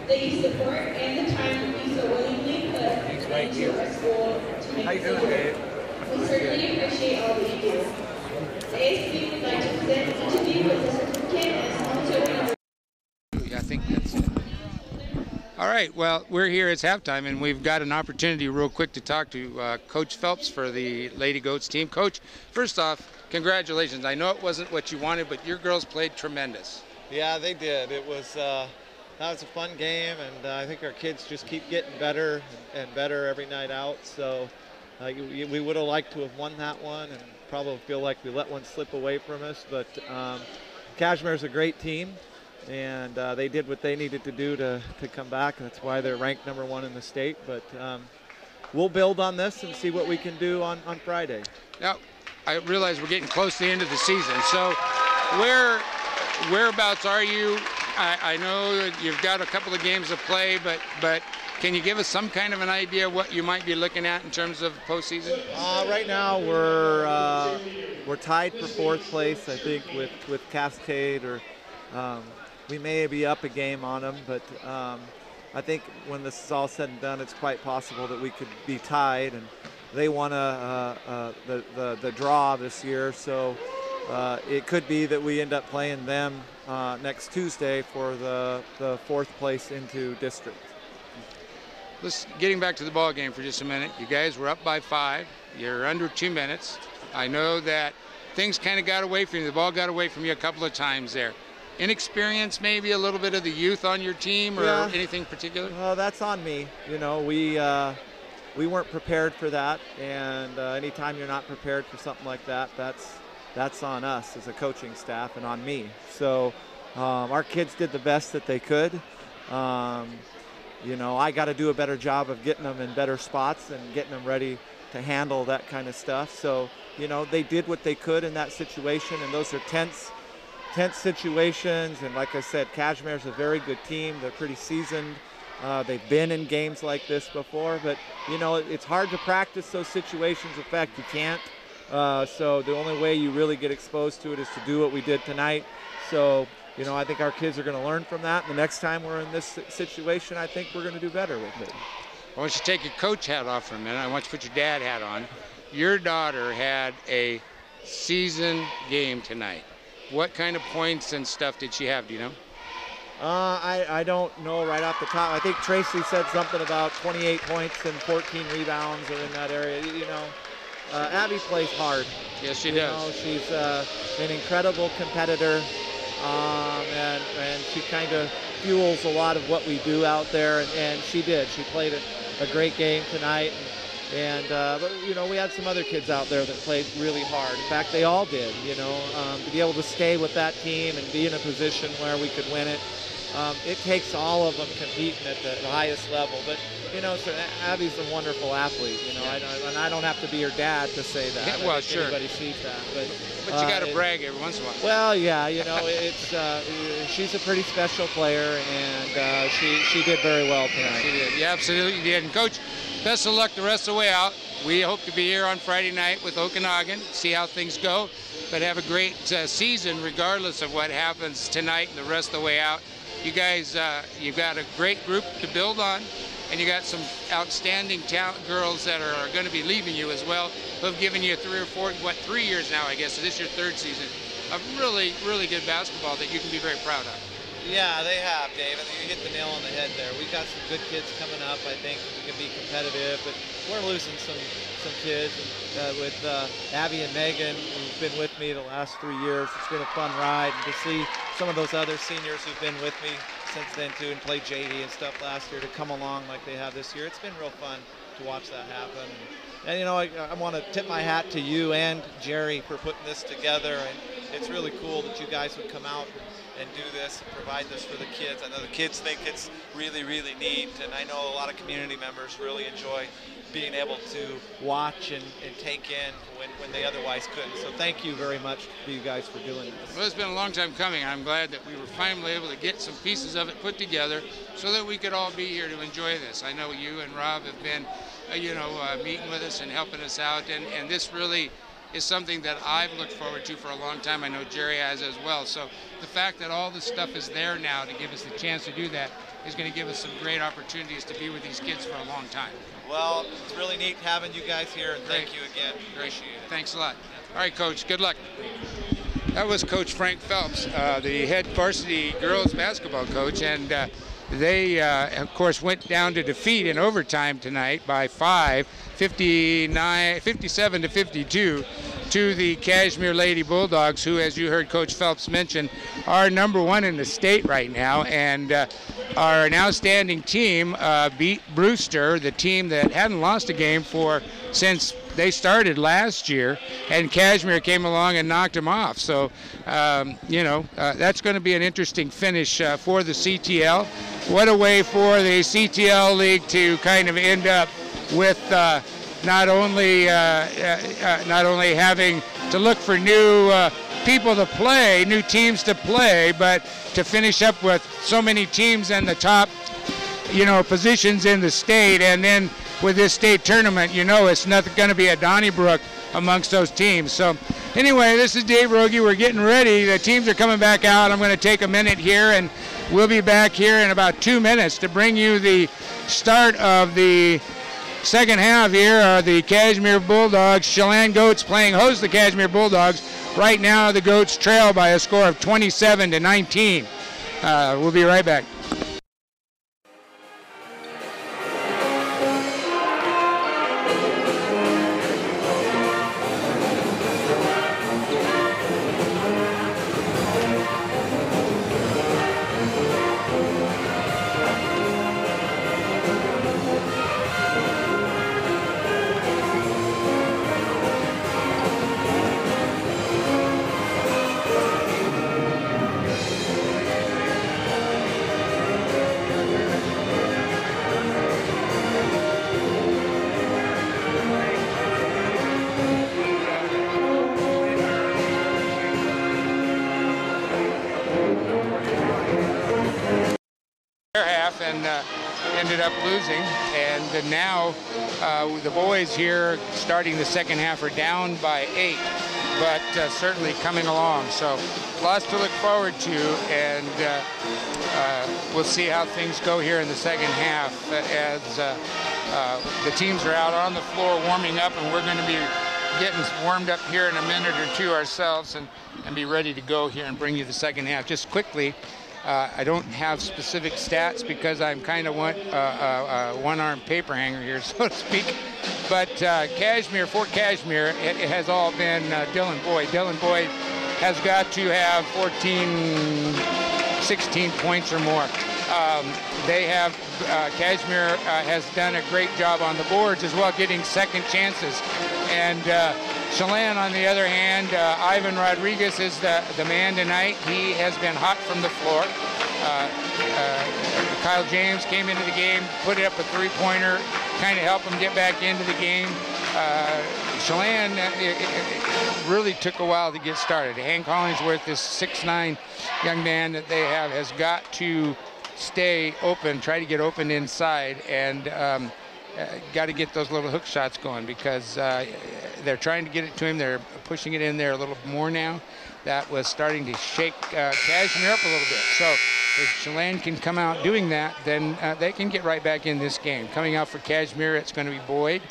They support and the time we so willingly put into our school to make How you doing, Dave? We certainly appreciate all that you do. The ASB would like to present each of you with a certificate and small token. I think that's it. All right, well, we're here, it's halftime, and we've got an opportunity real quick to talk to Coach Phelps for the Lady Goats team. Coach, first off, congratulations. I know it wasn't what you wanted, but your girls played tremendous. Yeah, they did. It was that was a fun game, and I think our kids just keep getting better and better every night out. So we would have liked to have won that one, and probably feel like we let one slip away from us. But Kashmir's a great team, and they did what they needed to do to come back. That's why they're ranked #1 in the state. But we'll build on this and see what we can do on Friday. Now, I realize we're getting close to the end of the season. So whereabouts are you? I know you've got a couple of games to play, but Can you give us some kind of an idea what you might be looking at in terms of postseason? Right now we're tied for 4th place, I think, with Cascade, or we may be up a game on them, but I think when this is all said and done, it's quite possible that we could be tied, and they won the draw this year, so it could be that we end up playing them next Tuesday for the 4th place into district. Getting back to the ball game for just a minute. You guys were up by 5. You're under 2 minutes. I know that things kind of got away from you. The ball got away from you a couple of times there. Inexperience, maybe a little bit of the youth on your team, or anything particular? Well, that's on me. You know, we weren't prepared for that, and anytime you're not prepared for something like that, that's on us as a coaching staff and on me. So our kids did the best that they could. You know, I got to do a better job of getting them in better spots and getting them ready to handle that kind of stuff. So, you know, they did what they could in that situation, and those are tense situations. And like I said, Cashmere's a very good team. They're pretty seasoned. They've been in games like this before, but, you know, it's hard to practice those situations. In fact, you can't. So the only way you really get exposed to it is to do what we did tonight. So, you know, I think our kids are going to learn from that. The next time we're in this situation, I think we're going to do better with it. I want you to take your coach hat off for a minute. I want you to put your dad hat on. Your daughter had a season game tonight. What kind of points and stuff did she have? Do you know? I don't know right off the top. I think Tracy said something about 28 points and 14 rebounds or in that area. You know, Abby plays hard. Yes, she does. You know, she's an incredible competitor. And she kind of fuels a lot of what we do out there, and she did. She played a great game tonight, but you know, we had some other kids out there that played really hard. In fact, they all did. You know, to be able to stay with that team and be in a position where we could win it, it takes all of them competing at the highest level. But you know, so Abby's a wonderful athlete. You know, and I don't have to be her dad to say that. Yeah, well, sure. Everybody sees that, but you got to brag every once in a while. Well, yeah, you know, it's she's a pretty special player, and she did very well tonight. She did. Yeah, absolutely did. And Coach, best of luck the rest of the way out. We hope to be here on Friday night with Okanagan, see how things go, but have a great season regardless of what happens tonight and the rest of the way out. You guys, you've got a great group to build on, and you got some outstanding talent girls that are going to be leaving you as well, who have given you 3 years now, I guess, so this is your 3rd season of really, really good basketball that you can be very proud of. Yeah, they have, Dave, and you hit the nail on the head there. We've got some good kids coming up. I think we can be competitive, but we're losing some kids. And, with Abby and Megan, who've been with me the last 3 years, it's been a fun ride. And to see some of those other seniors who've been with me since then, too, and played JV and stuff last year to come along like they have this year, it's been real fun to watch that happen. And you know, I want to tip my hat to you and Jerry for putting this together. And it's really cool that you guys would come out and do this and provide this for the kids. I know the kids think it's really, really neat, and I know a lot of community members really enjoy being able to watch and take in when they otherwise couldn't. So thank you very much to you guys for doing this. Well, it's been a long time coming. I'm glad that we were finally able to get some pieces of it put together so that we could all be here to enjoy this. I know you and Rob have been, meeting with us and helping us out, and this really is something that I've looked forward to for a long time. I know Jerry has as well. So the fact that all this stuff is there now to give us the chance to do that is going to give us some great opportunities to be with these kids for a long time. Well, it's really neat having you guys here, and thank you again. Appreciate it. Thanks a lot. All right, Coach, good luck. That was Coach Frank Phelps, the head varsity girls basketball coach, and they, of course, went down to defeat in overtime tonight by 57 to 52 to the Cashmere Lady Bulldogs, who, as you heard Coach Phelps mention, are #1 in the state right now, and our now standing team beat Brewster, the team that hadn't lost a game since they started last year, and Cashmere came along and knocked them off. So, that's going to be an interesting finish for the CTL. What a way for the CTL League to kind of end up with not only having to look for new people to play, new teams to play, but to finish up with so many teams in the top positions in the state, and then with this state tournament, it's not going to be a Donnybrook amongst those teams. So anyway, this is Dave Rogie. We're getting ready. The teams are coming back out. I'm going to take a minute here, and we'll be back here in about 2 minutes to bring you the start of the second half here. Are the Cashmere Bulldogs. Chelan Goats playing host the Cashmere Bulldogs. Right now, the Goats trail by a score of 27-19. We'll be right back. And ended up losing, and now the boys here starting the second half are down by 8, but certainly coming along, so lots to look forward to, and we'll see how things go here in the second half as the teams are out on the floor warming up, and we're going to be getting warmed up here in a minute or two ourselves and be ready to go here and bring you the second half. Just quickly, I don't have specific stats because I'm kind of one-armed paper hanger here, so to speak. But Cashmere, for Cashmere, it has all been Dylan Boyd. Dylan Boyd has got to have 14, 16 points or more. They have, Cashmere has done a great job on the boards as well, getting second chances. And Chelan, on the other hand, Ivan Rodriguez is the man tonight. He has been hot from the floor. Kyle James came into the game, put up a three-pointer, kind of helped him get back into the game. Chelan, it really took a while to get started. Hank Hollingsworth, this 6'9" young man that they have, has got to stay open, try to get open inside, and got to get those little hook shots going because they're trying to get it to him. They're pushing it in there a little more now. That was starting to shake Cashmere up a little bit. So if Chelan can come out doing that, then they can get right back in this game. Coming out for Cashmere, it's going to be Boyd,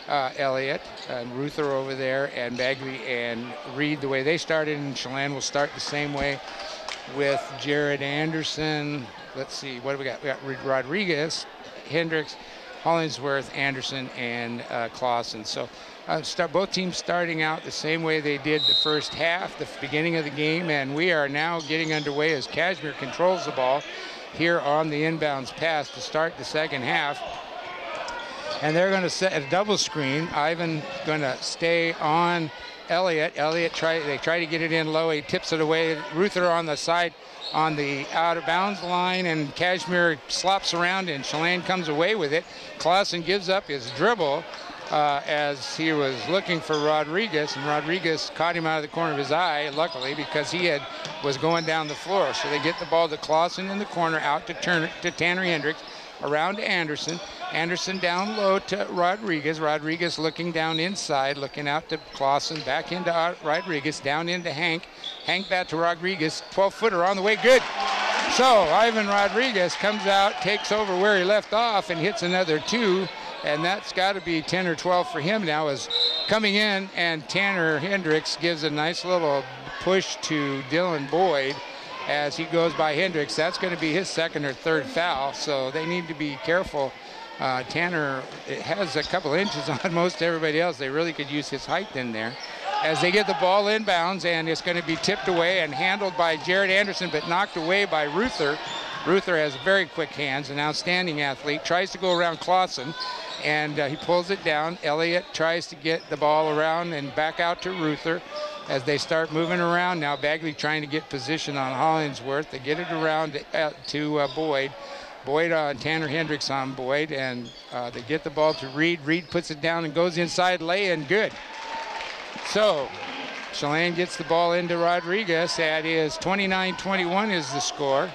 Elliott, and Ruther over there, and Bagley and Reed the way they started, and Chelan will start the same way with Jared Anderson. Let's see, what do we got? We got Rodriguez, Hendricks, Hollingsworth, Anderson, and Clausen. So both teams starting out the same way they did the first half, the beginning of the game, and we are now getting underway as Cashmere controls the ball here on the inbounds pass to start the second half. And they're going to set a double screen. Ivan going to stay on Elliott. Elliott they try to get it in low. He tips it away. Ruther on the side on the out of bounds line, and Cashmere slops around and Chelan comes away with it. Clausen gives up his dribble as he was looking for Rodriguez, and Rodriguez caught him out of the corner of his eye, luckily, because he was going down the floor. So they get the ball to Clausen in the corner, out to Tanner Hendricks, around to Anderson. Anderson down low to Rodriguez. Rodriguez looking down inside, looking out to Clausen, back into Rodriguez, down into Hank. Hank back to Rodriguez, 12-footer on the way, good. So Ivan Rodriguez comes out, takes over where he left off, and hits another two, and that's got to be 10 or 12 for him now, as coming in, and Tanner Hendricks gives a nice little push to Dylan Boyd as he goes by Hendricks. That's going to be his second or third foul, so they need to be careful. Tanner has a couple inches on most everybody else. They really could use his height in there. As they get the ball inbounds, and it's going to be tipped away and handled by Jared Anderson, but knocked away by Ruther. Ruther has very quick hands, an outstanding athlete. Tries to go around Clausen, and he pulls it down. Elliott tries to get the ball around and back out to Ruther as they start moving around now. Bagley trying to get position on Hollingsworth. They get it around to Boyd. Boyd on Tanner Hendricks on Boyd, and they get the ball to Reed. Reed puts it down and goes inside, lay in, good. So Chelan gets the ball into Rodriguez. That is 29-21 is the score.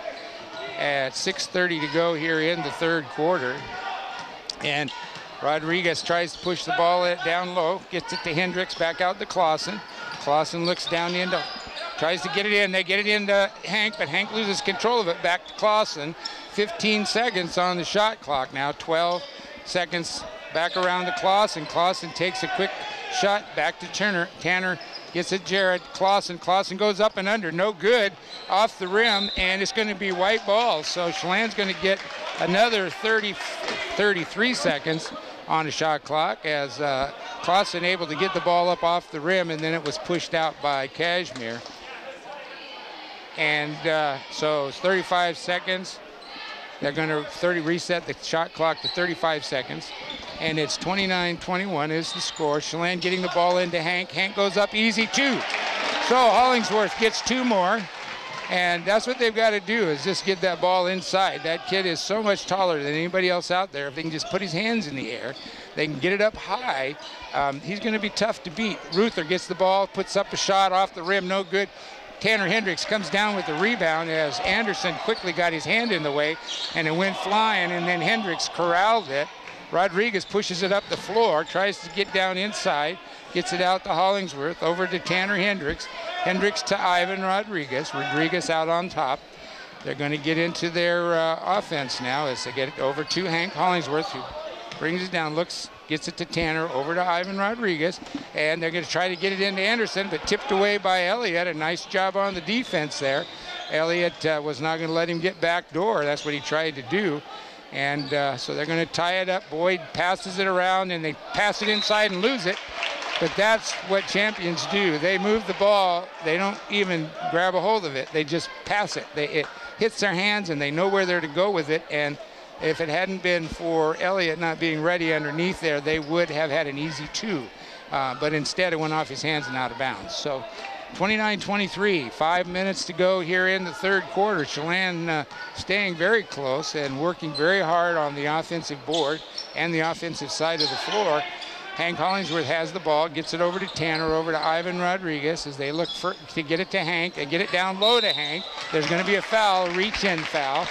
at 6:30 to go here in the third quarter. And Rodriguez tries to push the ball down low, gets it to Hendricks, back out to Clausen. Clausen looks down into, tries to get it in. They get it into Hank, but Hank loses control of it. Back to Clausen. 15 seconds on the shot clock now. 12 seconds back around to Clausen. Clausen takes a quick shot back to Tanner. Tanner gets it Jared. Clausen goes up and under. No good. Off the rim, and it's going to be white ball. So Chelan's going to get another 33 seconds on the shot clock as Clausen able to get the ball up off the rim, and then it was pushed out by Kashmir. And so it's 35 seconds. They're going to reset the shot clock to 35 seconds. And it's 29-21 is the score. Chelan getting the ball into Hank. Hank goes up easy, 2. So Hollingsworth gets 2 more. And that's what they've got to do, is just get that ball inside. That kid is so much taller than anybody else out there. If they can just put his hands in the air, they can get it up high. He's going to be tough to beat. Ruther gets the ball, puts up a shot off the rim, no good. Tanner Hendricks comes down with the rebound as Anderson quickly got his hand in the way, and it went flying, and then Hendricks corralled it. Rodriguez pushes it up the floor, tries to get down inside, gets it out to Hollingsworth, over to Tanner Hendricks. Hendricks to Ivan Rodriguez. Rodriguez out on top. They're going to get into their offense now as they get it over to Hank Hollingsworth, who brings it down, gets it to Tanner, over to Ivan Rodriguez, and they're going to try to get it into Anderson, but tipped away by Elliott. A nice job on the defense there. Elliott was not going to let him get back door. That's what he tried to do. And so they're going to tie it up. Boyd passes it around, and they pass it inside and lose it. But that's what champions do. They move the ball. They don't even grab a hold of it. They just pass it. It hits their hands, and they know where they're to go with it. And if it hadn't been for Elliott not being ready underneath there, they would have had an easy 2. But instead, it went off his hands and out of bounds. So 29-23, 5 minutes to go here in the third quarter. Chelan staying very close and working very hard on the offensive board and the offensive side of the floor. Hank Hollingsworth has the ball, gets it over to Tanner, over to Ivan Rodriguez as they look to get it to Hank. They get it down low to Hank. There's going to be a foul, a reach-in foul,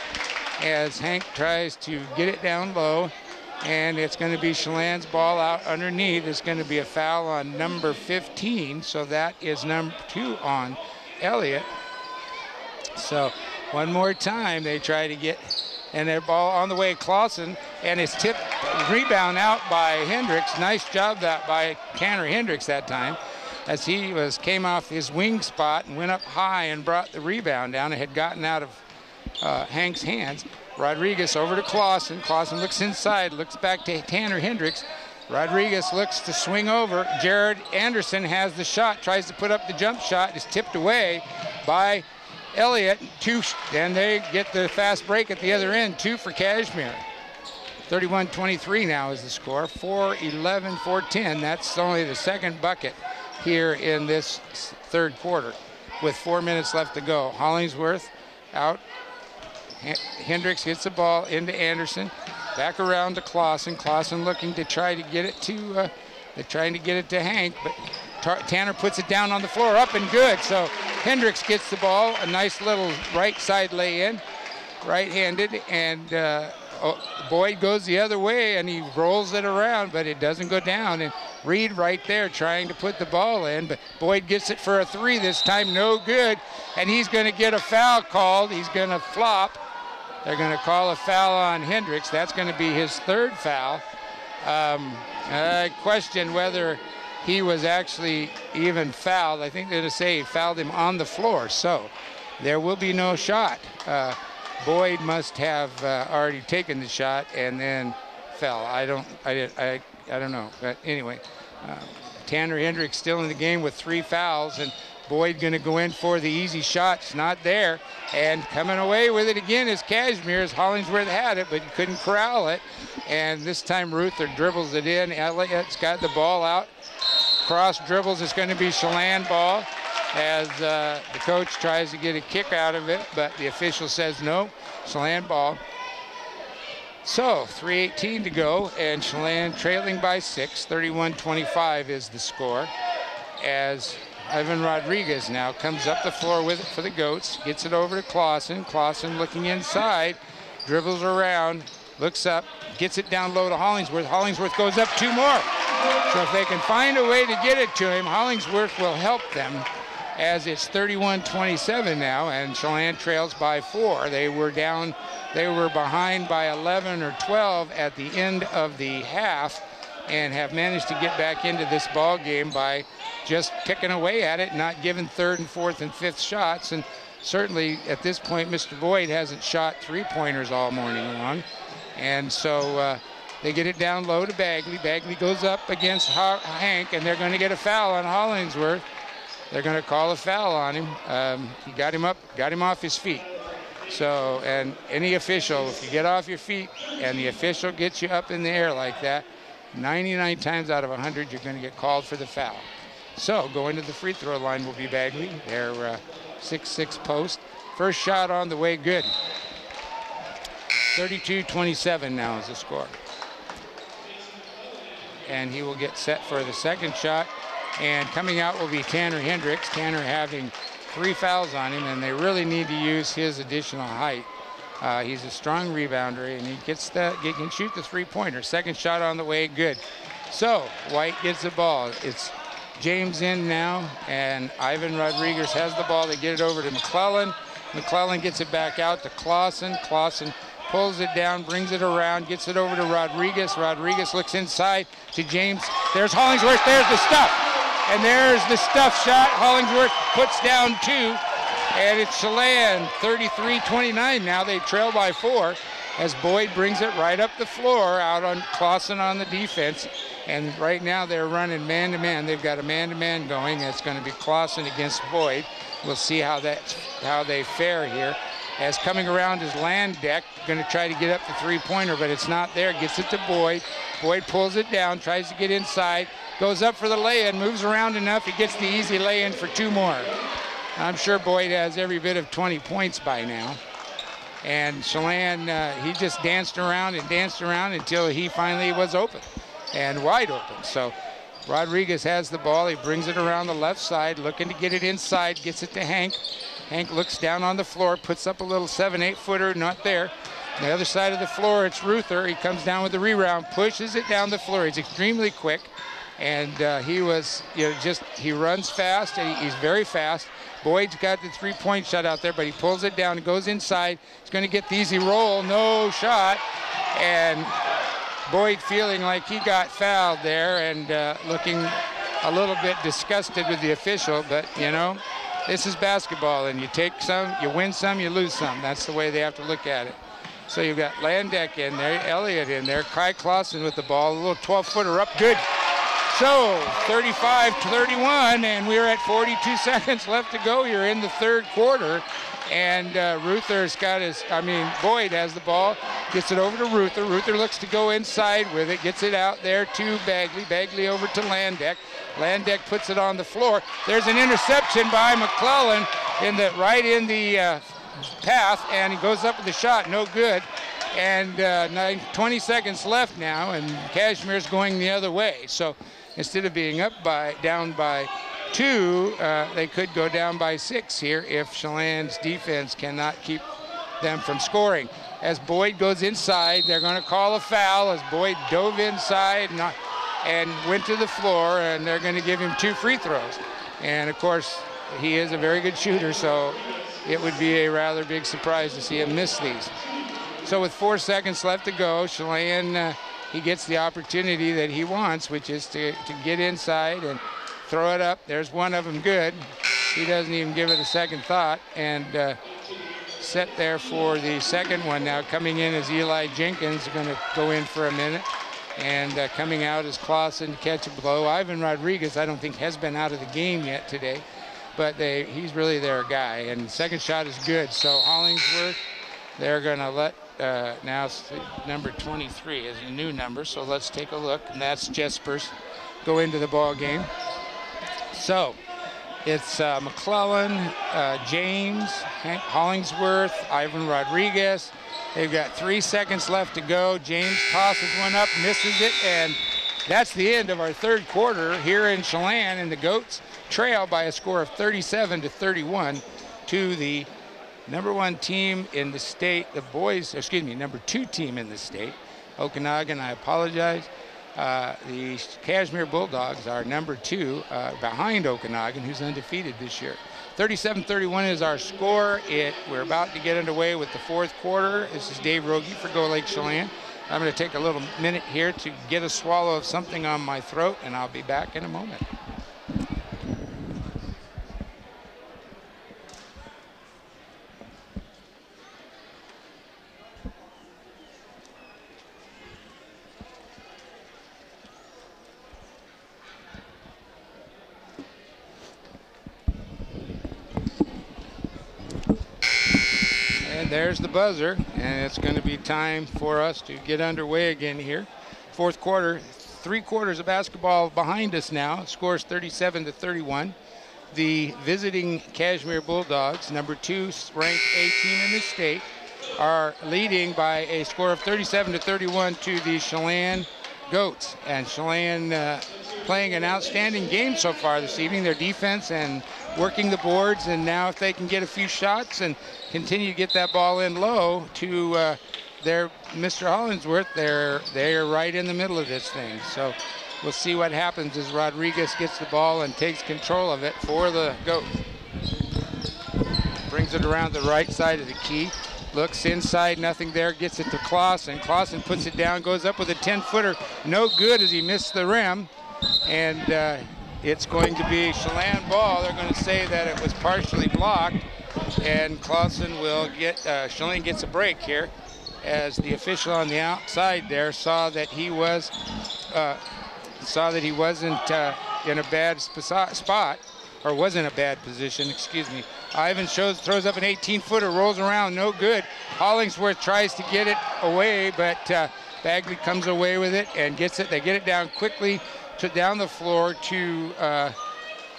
as Hank tries to get it down low. And it's going to be Chelan's ball out underneath. It's going to be a foul on number 15. So that is number 2 on Elliott. So one more time they try to get, and their ball on the way, Clausen, and it's tipped, rebound out by Hendricks. Nice job that by Tanner Hendricks that time, as he came off his wing spot and went up high and brought the rebound down. It had gotten out of Hank's hands. Rodriguez over to Clausen. Clausen looks inside, looks back to Tanner Hendricks. Rodriguez looks to swing over. Jared Anderson has the shot, tries to put up the jump shot, is tipped away by Elliott. 2, and they get the fast break at the other end. 2 for Kashmir. 31-23 now is the score. 4-11, 4-10. That's only the second bucket here in this third quarter with 4 minutes left to go. Hollingsworth out. Hendricks gets the ball into Anderson, back around to Clausen. Clausen looking to try to get it to, they're trying to get it to Hank, but Tanner puts it down on the floor, up and good. So Hendricks gets the ball, a nice little right side lay-in, right-handed, and Boyd goes the other way, and he rolls it around, but it doesn't go down. And Reed right there trying to put the ball in, but Boyd gets it for a 3 this time, no good, and he's going to get a foul called. He's going to flop. They're going to call a foul on Hendricks. That's going to be his 3rd foul. I question whether he was actually even fouled. I think they're going to say he fouled him on the floor, so there will be no shot. Boyd must have already taken the shot and then fell. I don't know. But anyway, Tanner Hendricks still in the game with 3 fouls, and Boyd going to go in for the easy shot. It's not there. And coming away with it again is Kashmir, as Hollingsworth had it, but he couldn't corral it. And this time Ruther dribbles it in. Elliott's got the ball out. Cross dribbles. It's going to be Chelan ball, as the coach tries to get a kick out of it, but the official says no. Chelan ball. So 3:18 to go, and Chelan trailing by 6. 31-25 is the score, as Ivan Rodriguez now comes up the floor with it for the Goats, gets it over to Clausen. Clausen looking inside, dribbles around, looks up, gets it down low to Hollingsworth. Hollingsworth goes up 2 more. So if they can find a way to get it to him, Hollingsworth will help them, as it's 31-27 now, and Chelan trails by 4. They were behind by 11 or 12 at the end of the half, and have managed to get back into this ball game by just picking away at it, not giving 3rd and 4th and 5th shots. And certainly at this point, Mr. Boyd hasn't shot 3-pointers all morning long. And so they get it down low to Bagley. Bagley goes up against Hank, and they're going to get a foul on Hollingsworth. They're going to call a foul on him. He got him up, got him off his feet. So, and any official, if you get off your feet and the official gets you up in the air like that, 99 times out of 100, you're going to get called for the foul. So going to the free throw line will be Bagley. Their 6-6 post. First shot on the way, good. 32-27 now is the score. And he will get set for the second shot. And coming out will be Tanner Hendricks. Tanner having 3 fouls on him, and they really need to use his additional height. He's a strong rebounder, and he can shoot the 3-pointer. Second shot on the way, good. So White gets the ball. It's James in now, and Ivan Rodriguez has the ball. They get it over to McClellan. McClellan gets it back out to Clausen. Clausen pulls it down, brings it around, gets it over to Rodriguez. Rodriguez looks inside to James. There's Hollingsworth. There's the stuff. And there's the stuff shot. Hollingsworth puts down 2. And it's Chelan, 33-29 now. They trail by 4 as Boyd brings it right up the floor out on Clausen on the defense. And right now they're running man-to-man. They've got a man-to-man going. That's going to be Clausen against Boyd. We'll see how they fare here. As coming around is Landeck, going to try to get up the 3-pointer, but it's not there. Gets it to Boyd. Boyd pulls it down, tries to get inside, goes up for the lay-in, moves around enough. He gets the easy lay-in for 2 more. I'm sure Boyd has every bit of 20 points by now. And Chelan, he just danced around until he finally was open and wide open. So Rodriguez has the ball. He brings it around the left side, looking to get it inside, gets it to Hank. Hank looks down on the floor, puts up a little 7-8 footer, not there. On the other side of the floor, it's Ruther. He comes down with the rebound, pushes it down the floor. He's extremely quick. And he runs fast, and he's very fast. Boyd's got the 3-point shot out there, but he pulls it down and goes inside. He's going to get the easy roll, no shot. And Boyd feeling like he got fouled there and looking a little bit disgusted with the official. But, you know, this is basketball, and you take some, you win some, you lose some. That's the way they have to look at it. So you've got Landeck in there, Elliott in there, Kai Clausen with the ball, a little 12-footer up, good. So 35-31, and we're at 42 seconds left to go here in the 3rd quarter. And Boyd has the ball, gets it over to Ruther. Ruther looks to go inside with it, gets it out there to Bagley. Bagley over to Landeck. Landeck puts it on the floor. There's an interception by McClellan right in the path, and he goes up with the shot, no good. And 20 seconds left now, and Cashmere's going the other way. So instead of being down by 2, they could go down by 6 here if Chelan's defense cannot keep them from scoring. As Boyd goes inside, they're going to call a foul as Boyd dove inside and went to the floor, and they're going to give him 2 free throws. And of course, he is a very good shooter, so it would be a rather big surprise to see him miss these. So with 4 seconds left to go, Chelan, he gets the opportunity that he wants, which is to get inside and throw it up. There's one of them good. He doesn't even give it a second thought, and set there for the second one. Now coming in is Eli Jenkins, going to go in for a minute. And coming out is Clausen to catch a blow. Ivan Rodriguez, I don't think, has been out of the game yet today, but he's really their guy. And the second shot is good. So Hollingsworth, they're going to let now number 23 is a new number, so let's take a look, and that's Jespers, go into the ball game. So it's McClellan, James, Hank Hollingsworth, Ivan Rodriguez. They've got 3 seconds left to go. James tosses one up, misses it, and that's the end of our 3rd quarter here in Chelan, and the Goats trail by a score of 37-31 to the number 1 team in the state, the boys, excuse me, number 2 team in the state, Okanagan. I apologize. The Kashmir Bulldogs are number 2 behind Okanagan, who's undefeated this year. 37-31 is our score. We're about to get underway with the 4th quarter. This is Dave Rogie for Go Lake Chelan. I'm going to take a little minute here to get a swallow of something on my throat, and I'll be back in a moment. There's the buzzer, and it's going to be time for us to get underway again here. 4th quarter, 3 quarters of basketball behind us now. Scores 37-31. The visiting Kashmir Bulldogs, number 2 ranked A team in the state, are leading by a score of 37-31 to the Chelan Goats. And Chelan playing an outstanding game so far this evening. Their defense and working the boards, and now if they can get a few shots and continue to get that ball in low to their Mr. Hollingsworth, they're right in the middle of this thing. So we'll see what happens as Rodriguez gets the ball and takes control of it for the Goat. Brings it around the right side of the key. Looks inside, nothing there, gets it to Clausen. Clausen puts it down, goes up with a 10-footer. No good as he missed the rim. And it's going to be Chelan ball. They're going to say that it was partially blocked, and Clausen will get, Chelan gets a break here as the official on the outside there saw that he wasn't in a bad spot, or was in a bad position, excuse me. Ivan throws up an 18-footer, rolls around, no good. Hollingsworth tries to get it away, but Bagley comes away with it and gets it. They get it down quickly down the floor to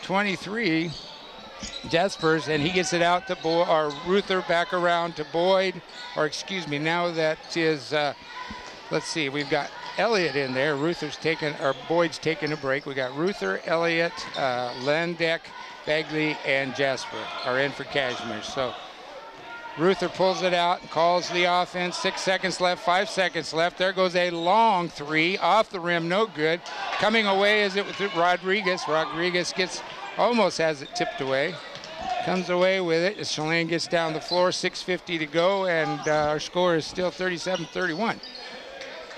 23, Jespers, and he gets it out to Ruther, back around to Boyd, or excuse me, now that is, let's see, we've got Elliott in there. Boyd's taking a break. We got Ruther, Elliott, Lendeck, Bagley, and Jasper are in for Kashmir. So Ruther pulls it out and calls the offense. 6 seconds left, 5 seconds left. There goes a long 3 off the rim, no good. Coming away is it with Rodriguez. Rodriguez almost has it tipped away. Comes away with it as Chelan gets down the floor. 6:50 to go, and our score is still 37-31.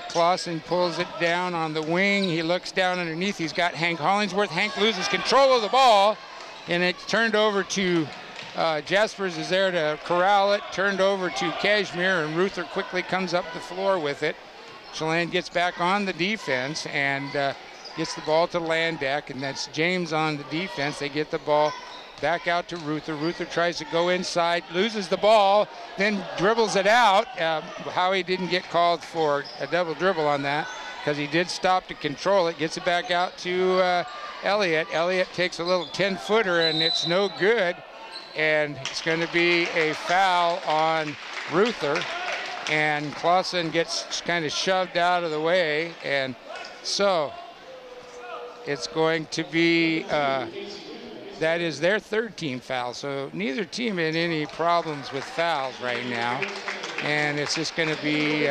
Clausen pulls it down on the wing. He looks down underneath. He's got Hank Hollingsworth. Hank loses control of the ball, and it's turned over to Jaspers is there to corral it, turned over to Kashmir, and Ruther quickly comes up the floor with it. Chelan gets back on the defense and gets the ball to Landak, and that's James on the defense. They get the ball back out to Ruther. Ruther tries to go inside, loses the ball, then dribbles it out. Howie didn't get called for a double dribble on that because he did stop to control it. Gets it back out to Elliott. Elliott takes a little 10-footer, and it's no good. And it's going to be a foul on Ruther, and Clausen gets kind of shoved out of the way, and so it's going to be that is their 3rd team foul. So neither team had any problems with fouls right now, and it's just going to be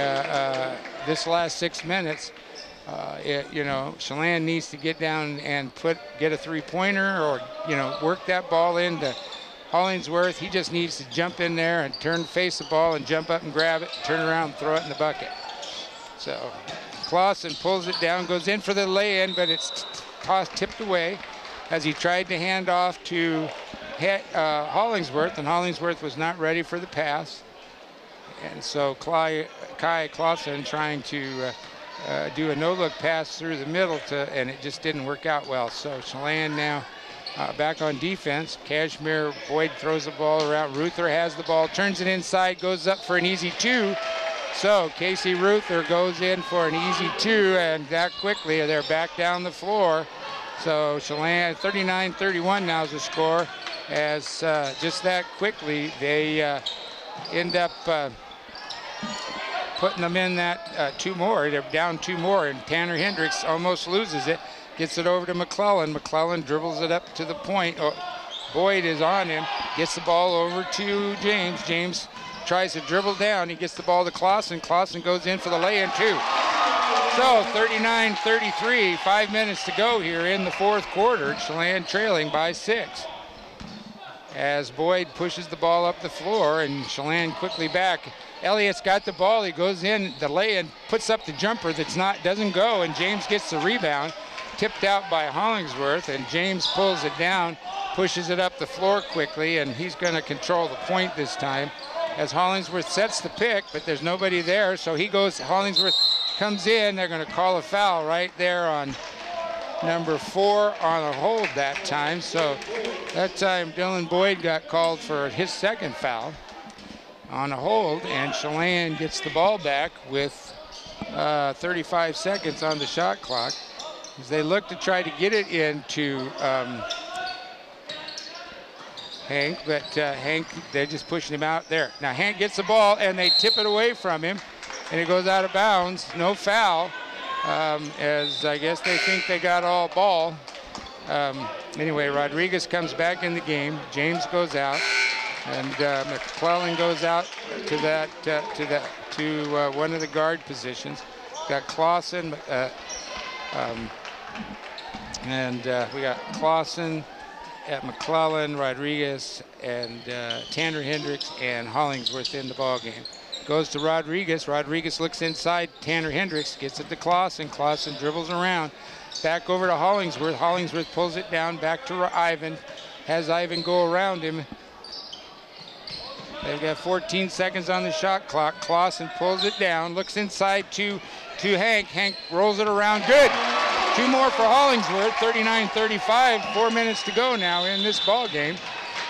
this last 6 minutes. Chelan needs to get down and get a 3-pointer, or work that ball into Hollingsworth. He just needs to jump in there and face the ball and jump up and grab it, turn around and throw it in the bucket. So Clausen pulls it down, goes in for the lay-in, but it's tipped away as he tried to hand off to Hollingsworth, and Hollingsworth was not ready for the pass. And so Kai Clausen trying to do a no-look pass through the middle, and it just didn't work out well. So Chelan now back on defense. Kashmir, Boyd throws the ball around. Ruther has the ball, turns it inside, goes up for an easy 2. So Casey Ruther goes in for an easy 2, and that quickly they're back down the floor. So Chelan 39-31 now is the score, as just that quickly they end up putting them in that 2 more. They're down 2 more, and Tanner Hendricks almost loses it. gets it over to McClellan. McClellan dribbles it up to the point. Oh, Boyd is on him, gets the ball over to James. James tries to dribble down. He gets the ball to Clausen. Clausen goes in for the lay-in too. So 39-33, 5 minutes to go here in the fourth quarter. Chelan trailing by 6. As Boyd pushes the ball up the floor and Chelan quickly back. Elliott's got the ball. He goes in, the lay-in, puts up the jumper doesn't go, and James gets the rebound. Tipped out by Hollingsworth, and James pulls it down, pushes it up the floor quickly, and he's going to control the point this time. As Hollingsworth sets the pick, but there's nobody there, so Hollingsworth comes in. They're going to call a foul right there on number 4 on a hold that time. So that time Dylan Boyd got called for his second foul on a hold, and Chelan gets the ball back with 35 seconds on the shot clock as they look to try to get it into Hank, but Hank, they're just pushing him out there. Now Hank gets the ball and they tip it away from him and it goes out of bounds. No foul, as I guess they think they got all ball. Anyway, Rodriguez comes back in the game. James goes out, and McClellan goes out to one of the guard positions. Got Clausen, and we got Clausen at McClellan, Rodriguez, and Tanner Hendricks and Hollingsworth in the ball game. Goes to Rodriguez. Rodriguez looks inside. Tanner Hendricks gets it to Clausen. Clausen dribbles around. Back over to Hollingsworth. Hollingsworth pulls it down back to Ivan. Has Ivan go around him. They've got 14 seconds on the shot clock. Clausen pulls it down. Looks inside to Hank. Hank rolls it around. Good. 2 more for Hollingsworth. 39-35. 4 minutes to go now in this ball game.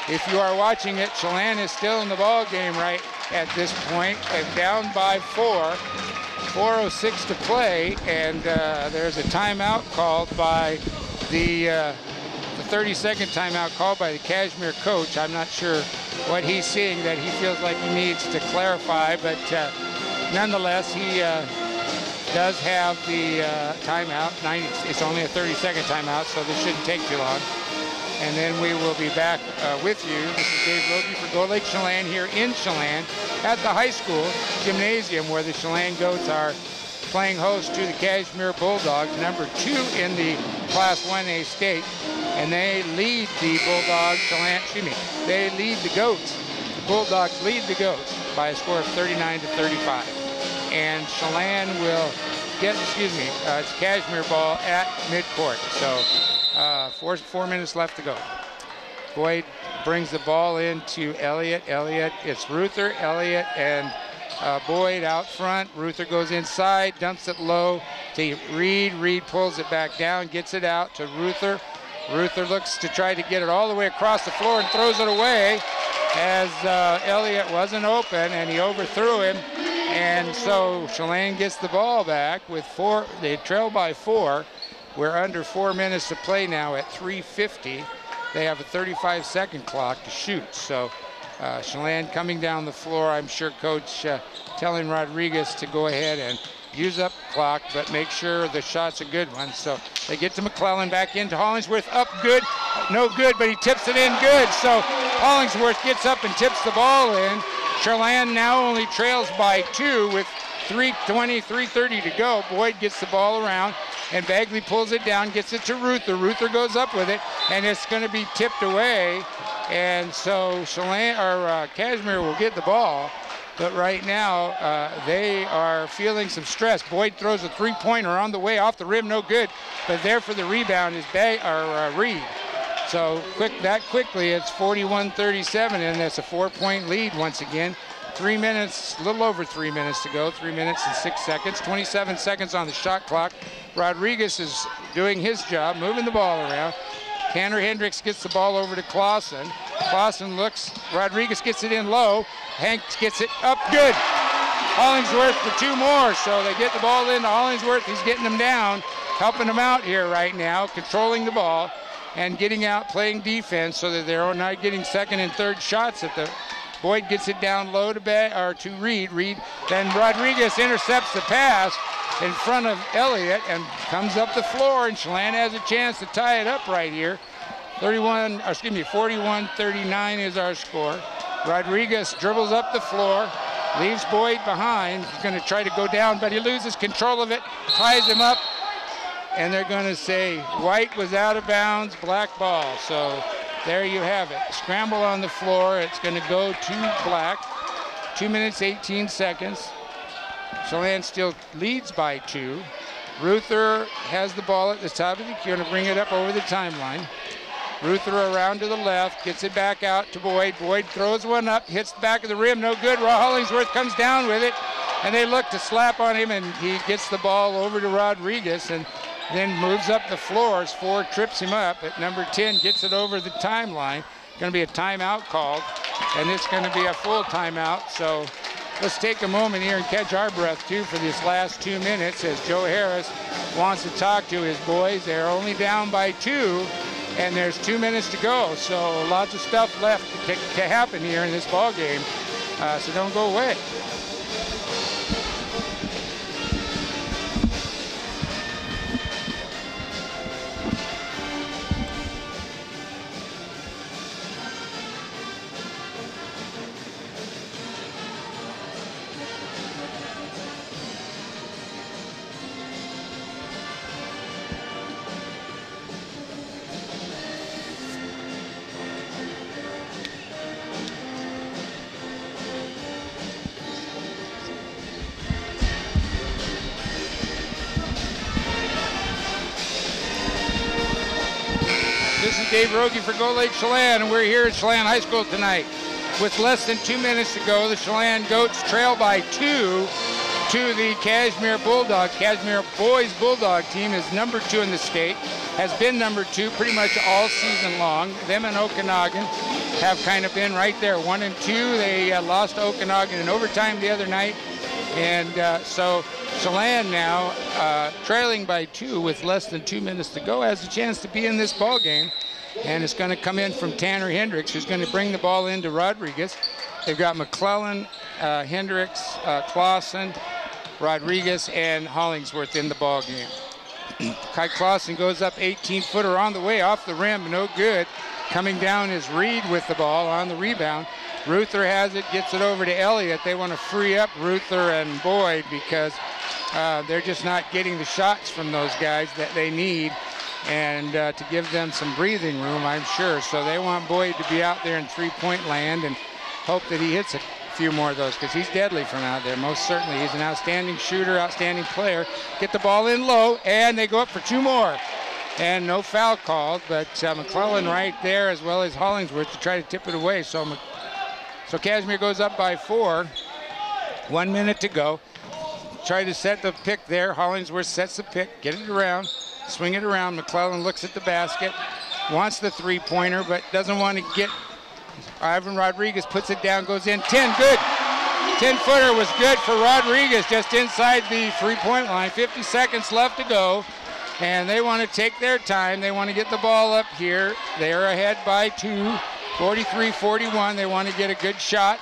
If you are watching it, Chelan is still in the ball game right at this point, and down by 4. 4:06 to play, and there's a timeout called by the 30-second timeout called by the Kashmir coach. I'm not sure what he's seeing that he feels like he needs to clarify, but nonetheless, he does have the timeout. It's only a 30-second timeout, so this shouldn't take too long. And then we will be back with you. This is Dave Rogie for Gold Lake Chelan here in Chelan at the high school gymnasium, where the Chelan Goats are playing host to the Kashmir Bulldogs, number 2 in the Class 1A state. And they lead the Bulldogs, they lead the Goats. The Bulldogs lead the Goats by a score of 39-35. And Chelan will get, it's Kashmir ball at midcourt. So 4 minutes left to go. Boyd brings the ball into Elliott. It's Ruther, Elliott, and Boyd out front. Ruther goes inside, dumps it low to Reed. Reed pulls it back down, gets it out to Ruther. Ruther looks to try to get it all the way across the floor and throws it away as Elliott wasn't open and he overthrew him. And so Chelan gets the ball back with 4. They trail by 4. We're under 4 minutes to play now at 3:50. They have a 35-second clock to shoot. So Chelan coming down the floor. I'm sure Coach telling Rodriguez to go ahead and use up the clock, but make sure the shot's a good one. So they get to McClellan, back into Hollingsworth, up good, no good, but he tips it in good. So Hollingsworth gets up and tips the ball in. Chelan now only trails by 2 with 3:30 to go. Boyd gets the ball around, and Bagley pulls it down, gets it to Ruther. Ruther goes up with it, and it's going to be tipped away. And so Kashmir will get the ball. But right now, they are feeling some stress. Boyd throws a 3-pointer on the way off the rim, no good. But there for the rebound is Reed. So quickly, it's 41-37, and that's a 4-point lead once again. 3 minutes, a little over 3 minutes to go. 3 minutes and 6 seconds. 27 seconds on the shot clock. Rodriguez is doing his job, moving the ball around. Tanner Hendricks gets the ball over to Clausen. Clausen looks, Rodriguez gets it in low. Hanks gets it up, good. Hollingsworth for 2 more, so they get the ball into Hollingsworth. He's getting them down, helping them out here right now, controlling the ball and getting out, playing defense so that they're not getting second and third shots at Boyd gets it down low to Reed. Then Rodriguez intercepts the pass in front of Elliott and comes up the floor, and Chelan has a chance to tie it up right here. 41-39 is our score. Rodriguez dribbles up the floor, leaves Boyd behind. He's going to try to go down, but he loses control of it, ties him up, and they're going to say White was out of bounds, black ball. So there you have it. Scramble on the floor. It's going to go to black. 2 minutes, 18 seconds. Chelan still leads by 2. Ruther has the ball at the top of the key, going to bring it up over the timeline. Ruther around to the left, gets it back out to Boyd. Boyd throws one up, hits the back of the rim, no good. Hollingsworth comes down with it, and they look to slap on him, and he gets the ball over to Rodriguez and then moves up the floors. 4 trips him up. At number 10 gets it over the timeline. Going to be a timeout called, and it's going to be a full timeout. So let's take a moment here and catch our breath too for this last 2 minutes as Joe Harris wants to talk to his boys. They're only down by 2, and there's 2 minutes to go. So lots of stuff left to happen here in this ball game. So don't go away. Dave Rogie for Gold Lake Chelan, and we're here at Chelan High School tonight. With less than 2 minutes to go, the Chelan Goats trail by 2 to the Cashmere Bulldogs. Cashmere boys Bulldog team is number 2 in the state, has been number 2 pretty much all season long. Them and Okanagan have kind of been right there, 1 and 2. They lost to Okanagan in overtime the other night, and so Chelan now trailing by 2 with less than 2 minutes to go has a chance to be in this ball game. And it's going to come in from Tanner Hendricks, who's going to bring the ball into Rodriguez. They've got McClellan, Hendricks, Clausen, Rodriguez, and Hollingsworth in the ball game. Kai Clausen goes up 18-footer on the way off the rim, no good. Coming down is Reed with the ball on the rebound. Ruther has it, gets it over to Elliott. They want to free up Ruther and Boyd because they're just not getting the shots from those guys that they need, and to give them some breathing room, I'm sure. So they want Boyd to be out there in three-point land and hope that he hits a few more of those because he's deadly from out there. Most certainly, he's an outstanding shooter, outstanding player. Get the ball in low, and they go up for 2 more. And no foul called, but McClellan right there as well as Hollingsworth to try to tip it away. So Cashmere goes up by 4. 1 minute to go. Try to set the pick there. Hollingsworth sets the pick, get it around. Swing it around. McClellan looks at the basket, wants the three-pointer, but doesn't want to get. Ivan Rodriguez puts it down, goes in. 10, good. 10-footer was good for Rodriguez just inside the three-point line. 50 seconds left to go, and they want to take their time. They want to get the ball up here. They're ahead by 2, 43-41. They want to get a good shot.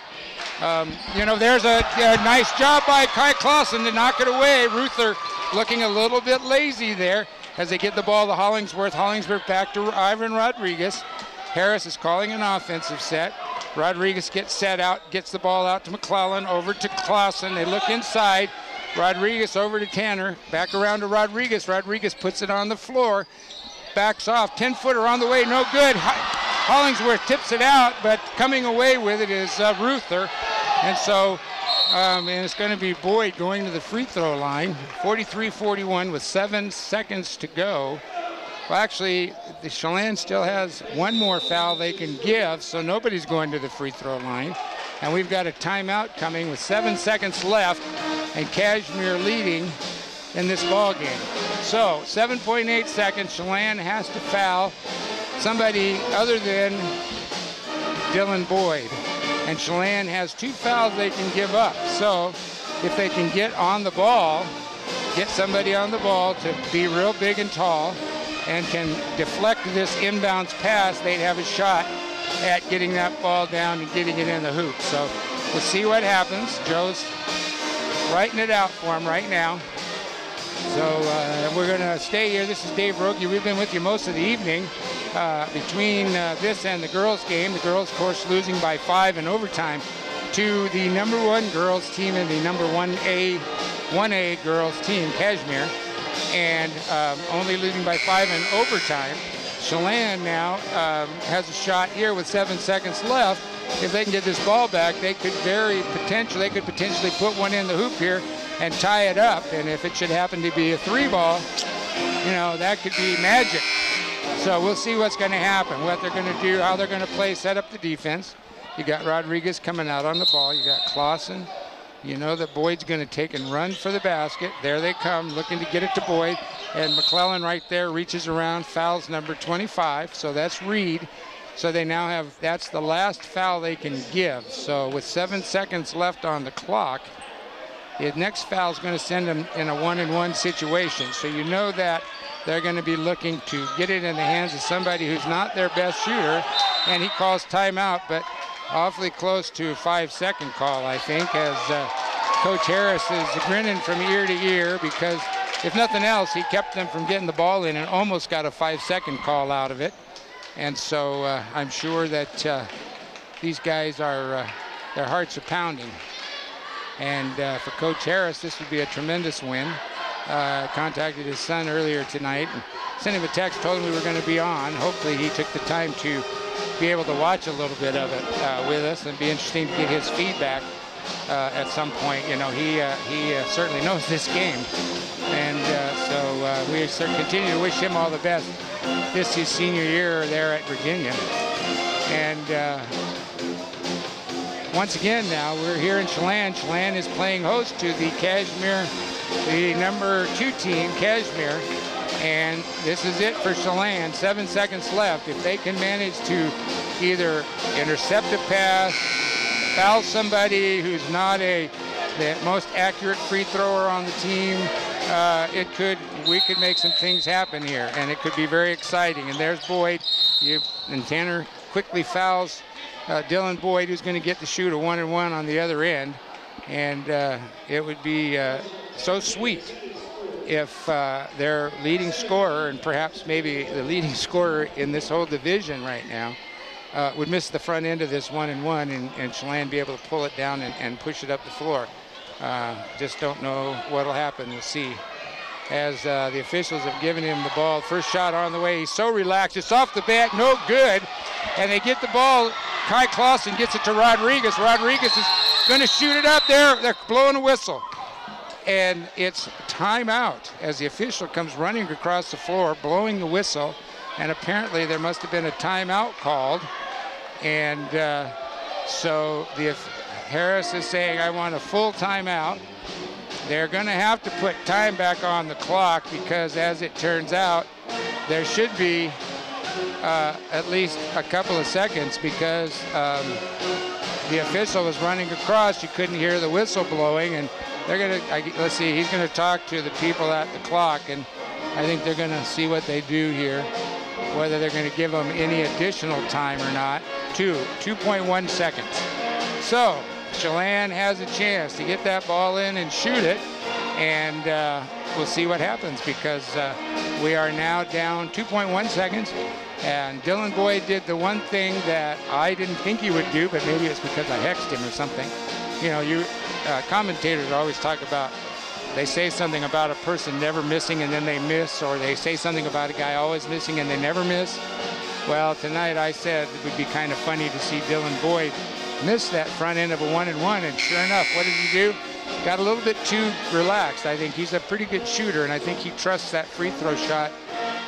There's a nice job by Kai Clausen to knock it away. Ruther looking a little bit lazy there as they get the ball to Hollingsworth. Hollingsworth back to Ivan Rodriguez. Harris is calling an offensive set. Rodriguez gets set out, gets the ball out to McClellan, over to Clausen. They look inside. Rodriguez over to Tanner, back around to Rodriguez. Rodriguez puts it on the floor, backs off. 10-footer on the way, no good. Hollingsworth tips it out, but coming away with it is Ruther. And so and it's going to be Boyd going to the free throw line. 43-41 with 7 seconds to go. Well, actually, the Chelan still has 1 more foul they can give, so nobody's going to the free throw line. And we've got a timeout coming with 7 seconds left, and Cashmere leading in this ball game. So 7.8 seconds. Chelan has to foul somebody other than Dylan Boyd. And Chelan has 2 fouls they can give up. So if they can get on the ball, get somebody on the ball to be real big and tall and can deflect this inbounds pass, they'd have a shot at getting that ball down and getting it in the hoop. So we'll see what happens. Joe's writing it out for him right now. So we're going to stay here. This is Dave Rogie. We've been with you most of the evening between this and the girls' game. The girls, of course, losing by 5 in overtime to the #1 girls team and the number 1A girls team, Kashmir, and only losing by 5 in overtime. Chelan now has a shot here with 7 seconds left. If they can get this ball back, they could potentially put one in the hoop here and tie it up. And if it should happen to be a 3-ball, you know, that could be magic. So we'll see what's going to happen, what they're going to do, how they're going to play, set up the defense. You got Rodriguez coming out on the ball. You got Clausen. You know that Boyd's going to take and run for the basket. There they come, looking to get it to Boyd. And McClellan right there reaches around, fouls number 25. So that's Reed. So they now have, that's the last foul they can give. So with 7 seconds left on the clock, the next foul is going to send them in a 1-and-1 situation. So you know that they're going to be looking to get it in the hands of somebody who's not their best shooter. And he calls timeout, but awfully close to a 5-second call, I think, as Coach Harris is grinning from ear to ear because, if nothing else, he kept them from getting the ball in and almost got a 5-second call out of it. And so I'm sure that these guys are, their hearts are pounding. And for Coach Harris, this would be a tremendous win. Contacted his son earlier tonight and sent him a text, told him we were going to be on. Hopefully he took the time to be able to watch a little bit of it with us, and be interesting to get his feedback at some point. You know, he certainly knows this game, and so we continue to wish him all the best this his senior year there at Virginia. And once again now we're here in Chelan. Chelan is playing host to the Kashmir, the #2 team, Kashmir. And this is it for Chelan. 7 seconds left. If they can manage to either intercept a pass, foul somebody who's not the most accurate free thrower on the team, we could make some things happen here, and it could be very exciting. And there's Boyd. And Tanner quickly fouls Dylan Boyd, who's going to get to shoot a 1-and-1 on the other end. And it would be so sweet if their leading scorer, and perhaps maybe the leading scorer in this whole division right now, would miss the front end of this 1-and-1 and Chelan be able to pull it down and push it up the floor. Just don't know what'll happen. We'll see. As the officials have given him the ball. First shot on the way. He's so relaxed. It's off the bat. No good. And they get the ball. Kai Clausen gets it to Rodriguez. Rodriguez is going to shoot it up there. They're blowing a whistle. And it's timeout as the official comes running across the floor, blowing the whistle. And apparently there must have been a timeout called. And so Harris is saying, I want a full timeout. They're going to have to put time back on the clock because, as it turns out, there should be at least a couple of seconds because the official was running across. You couldn't hear the whistle blowing, and they're going to, let's see, he's going to talk to the people at the clock, and I think they're going to see what they do here, whether they're going to give them any additional time or not. 2.1 seconds. So Chelan has a chance to get that ball in and shoot it, and we'll see what happens because we are now down 2.1 seconds, and Dylan Boyd did the one thing that I didn't think he would do, but maybe it's because I hexed him or something. You know, commentators always talk about, they say something about a person never missing and then they miss, or they say something about a guy always missing and they never miss. Well, tonight I said it would be kind of funny to see Dylan Boyd miss that front end of a 1-and-1, and sure enough, what did he do? Got a little bit too relaxed. I think he's a pretty good shooter, and I think he trusts that free throw shot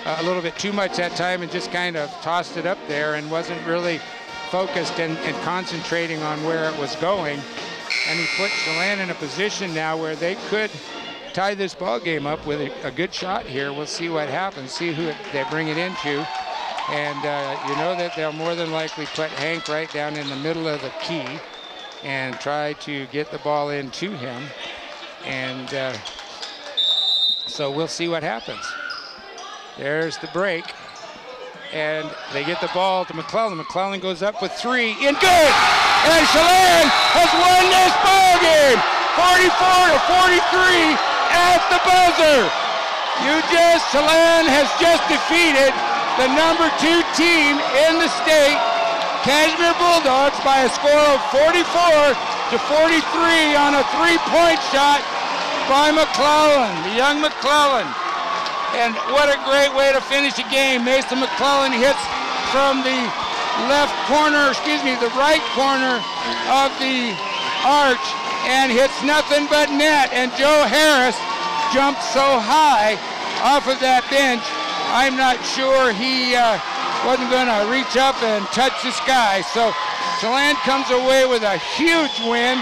a little bit too much that time and just kind of tossed it up there and wasn't really focused and concentrating on where it was going. And he put Chelan in a position now where they could tie this ball game up with a good shot here. We'll see what happens, see who they bring it into. And you know that they'll more than likely put Hank right down in the middle of the key and try to get the ball into him. And so we'll see what happens. There's the break. and they get the ball to McClellan. McClellan goes up with 3 in good, and Chelan has won this ball game, 44-43 at the buzzer. Chelan has just defeated the number 2 team in the state, Kashmir Bulldogs, by a score of 44-43 on a 3-point shot by McClellan, the young McClellan. And what a great way to finish a game. Mason McClellan hits from the right corner of the arch and hits nothing but net. And Joe Harris jumped so high off of that bench, I'm not sure he wasn't going to reach up and touch the sky. So Chelan comes away with a huge win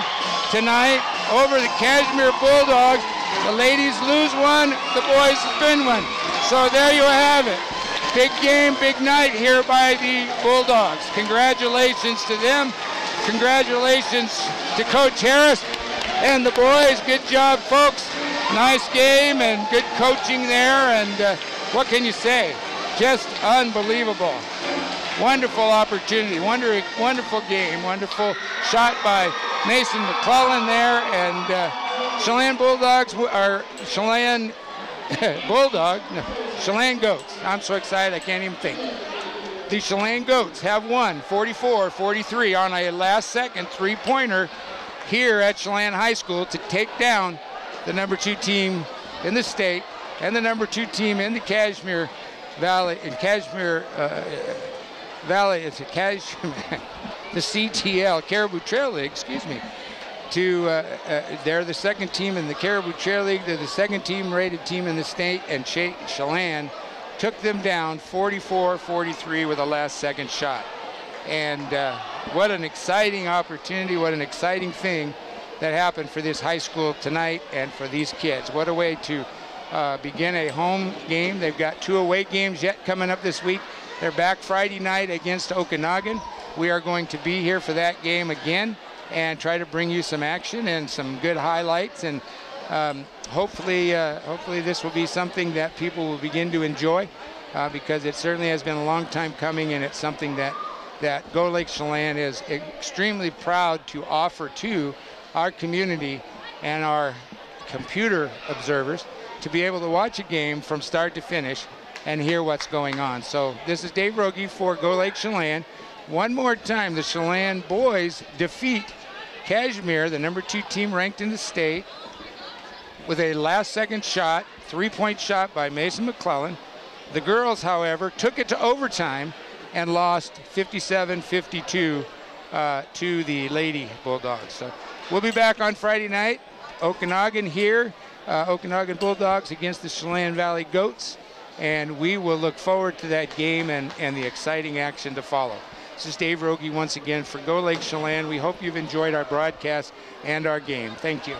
tonight over the Kashmir Bulldogs. The ladies lose one, the boys win one. So there you have it. Big game, big night here by the Bulldogs. Congratulations to them. Congratulations to Coach Harris and the boys. Good job, folks. Nice game and good coaching there. And what can you say? Just unbelievable. Wonderful opportunity, wonderful game, wonderful shot by Mason McClellan there, and Chelan Bulldogs, or Chelan Chelan Goats. I'm so excited I can't even think. The Chelan Goats have won 44-43 on a last-second 3-pointer here at Chelan High School to take down the number 2 team in the state and the number 2 team in the Kashmir Valley, the CTL, Caribou Trail League, excuse me. They're the 2nd team in the Caribou Trail League. They're the 2nd team rated team in the state, and Chelan took them down 44-43 with a last-second shot. And what an exciting opportunity, what an exciting thing that happened for this high school tonight and for these kids. What a way to begin a home game. They've got 2 away games yet coming up this week. They're back Friday night against Okanagan. We are going to be here for that game again and try to bring you some action and some good highlights. And hopefully this will be something that people will begin to enjoy because it certainly has been a long time coming, and it's something that Go Lake Chelan is extremely proud to offer to our community and our computer observers to be able to watch a game from start to finish and hear what's going on. So this is Dave Rogie for Go Lake Chelan. One more time, the Chelan boys defeat Kashmir, the number 2 team ranked in the state, with a last-second shot, 3-point shot by Mason McClellan. The girls, however, took it to overtime and lost 57-52 to the Lady Bulldogs. So we'll be back on Friday night. Okanagan here, Okanagan Bulldogs against the Chelan Valley Goats. And we will look forward to that game and the exciting action to follow. This is Dave Rogie once again for Go Lake Chelan. We hope you've enjoyed our broadcast and our game. Thank you.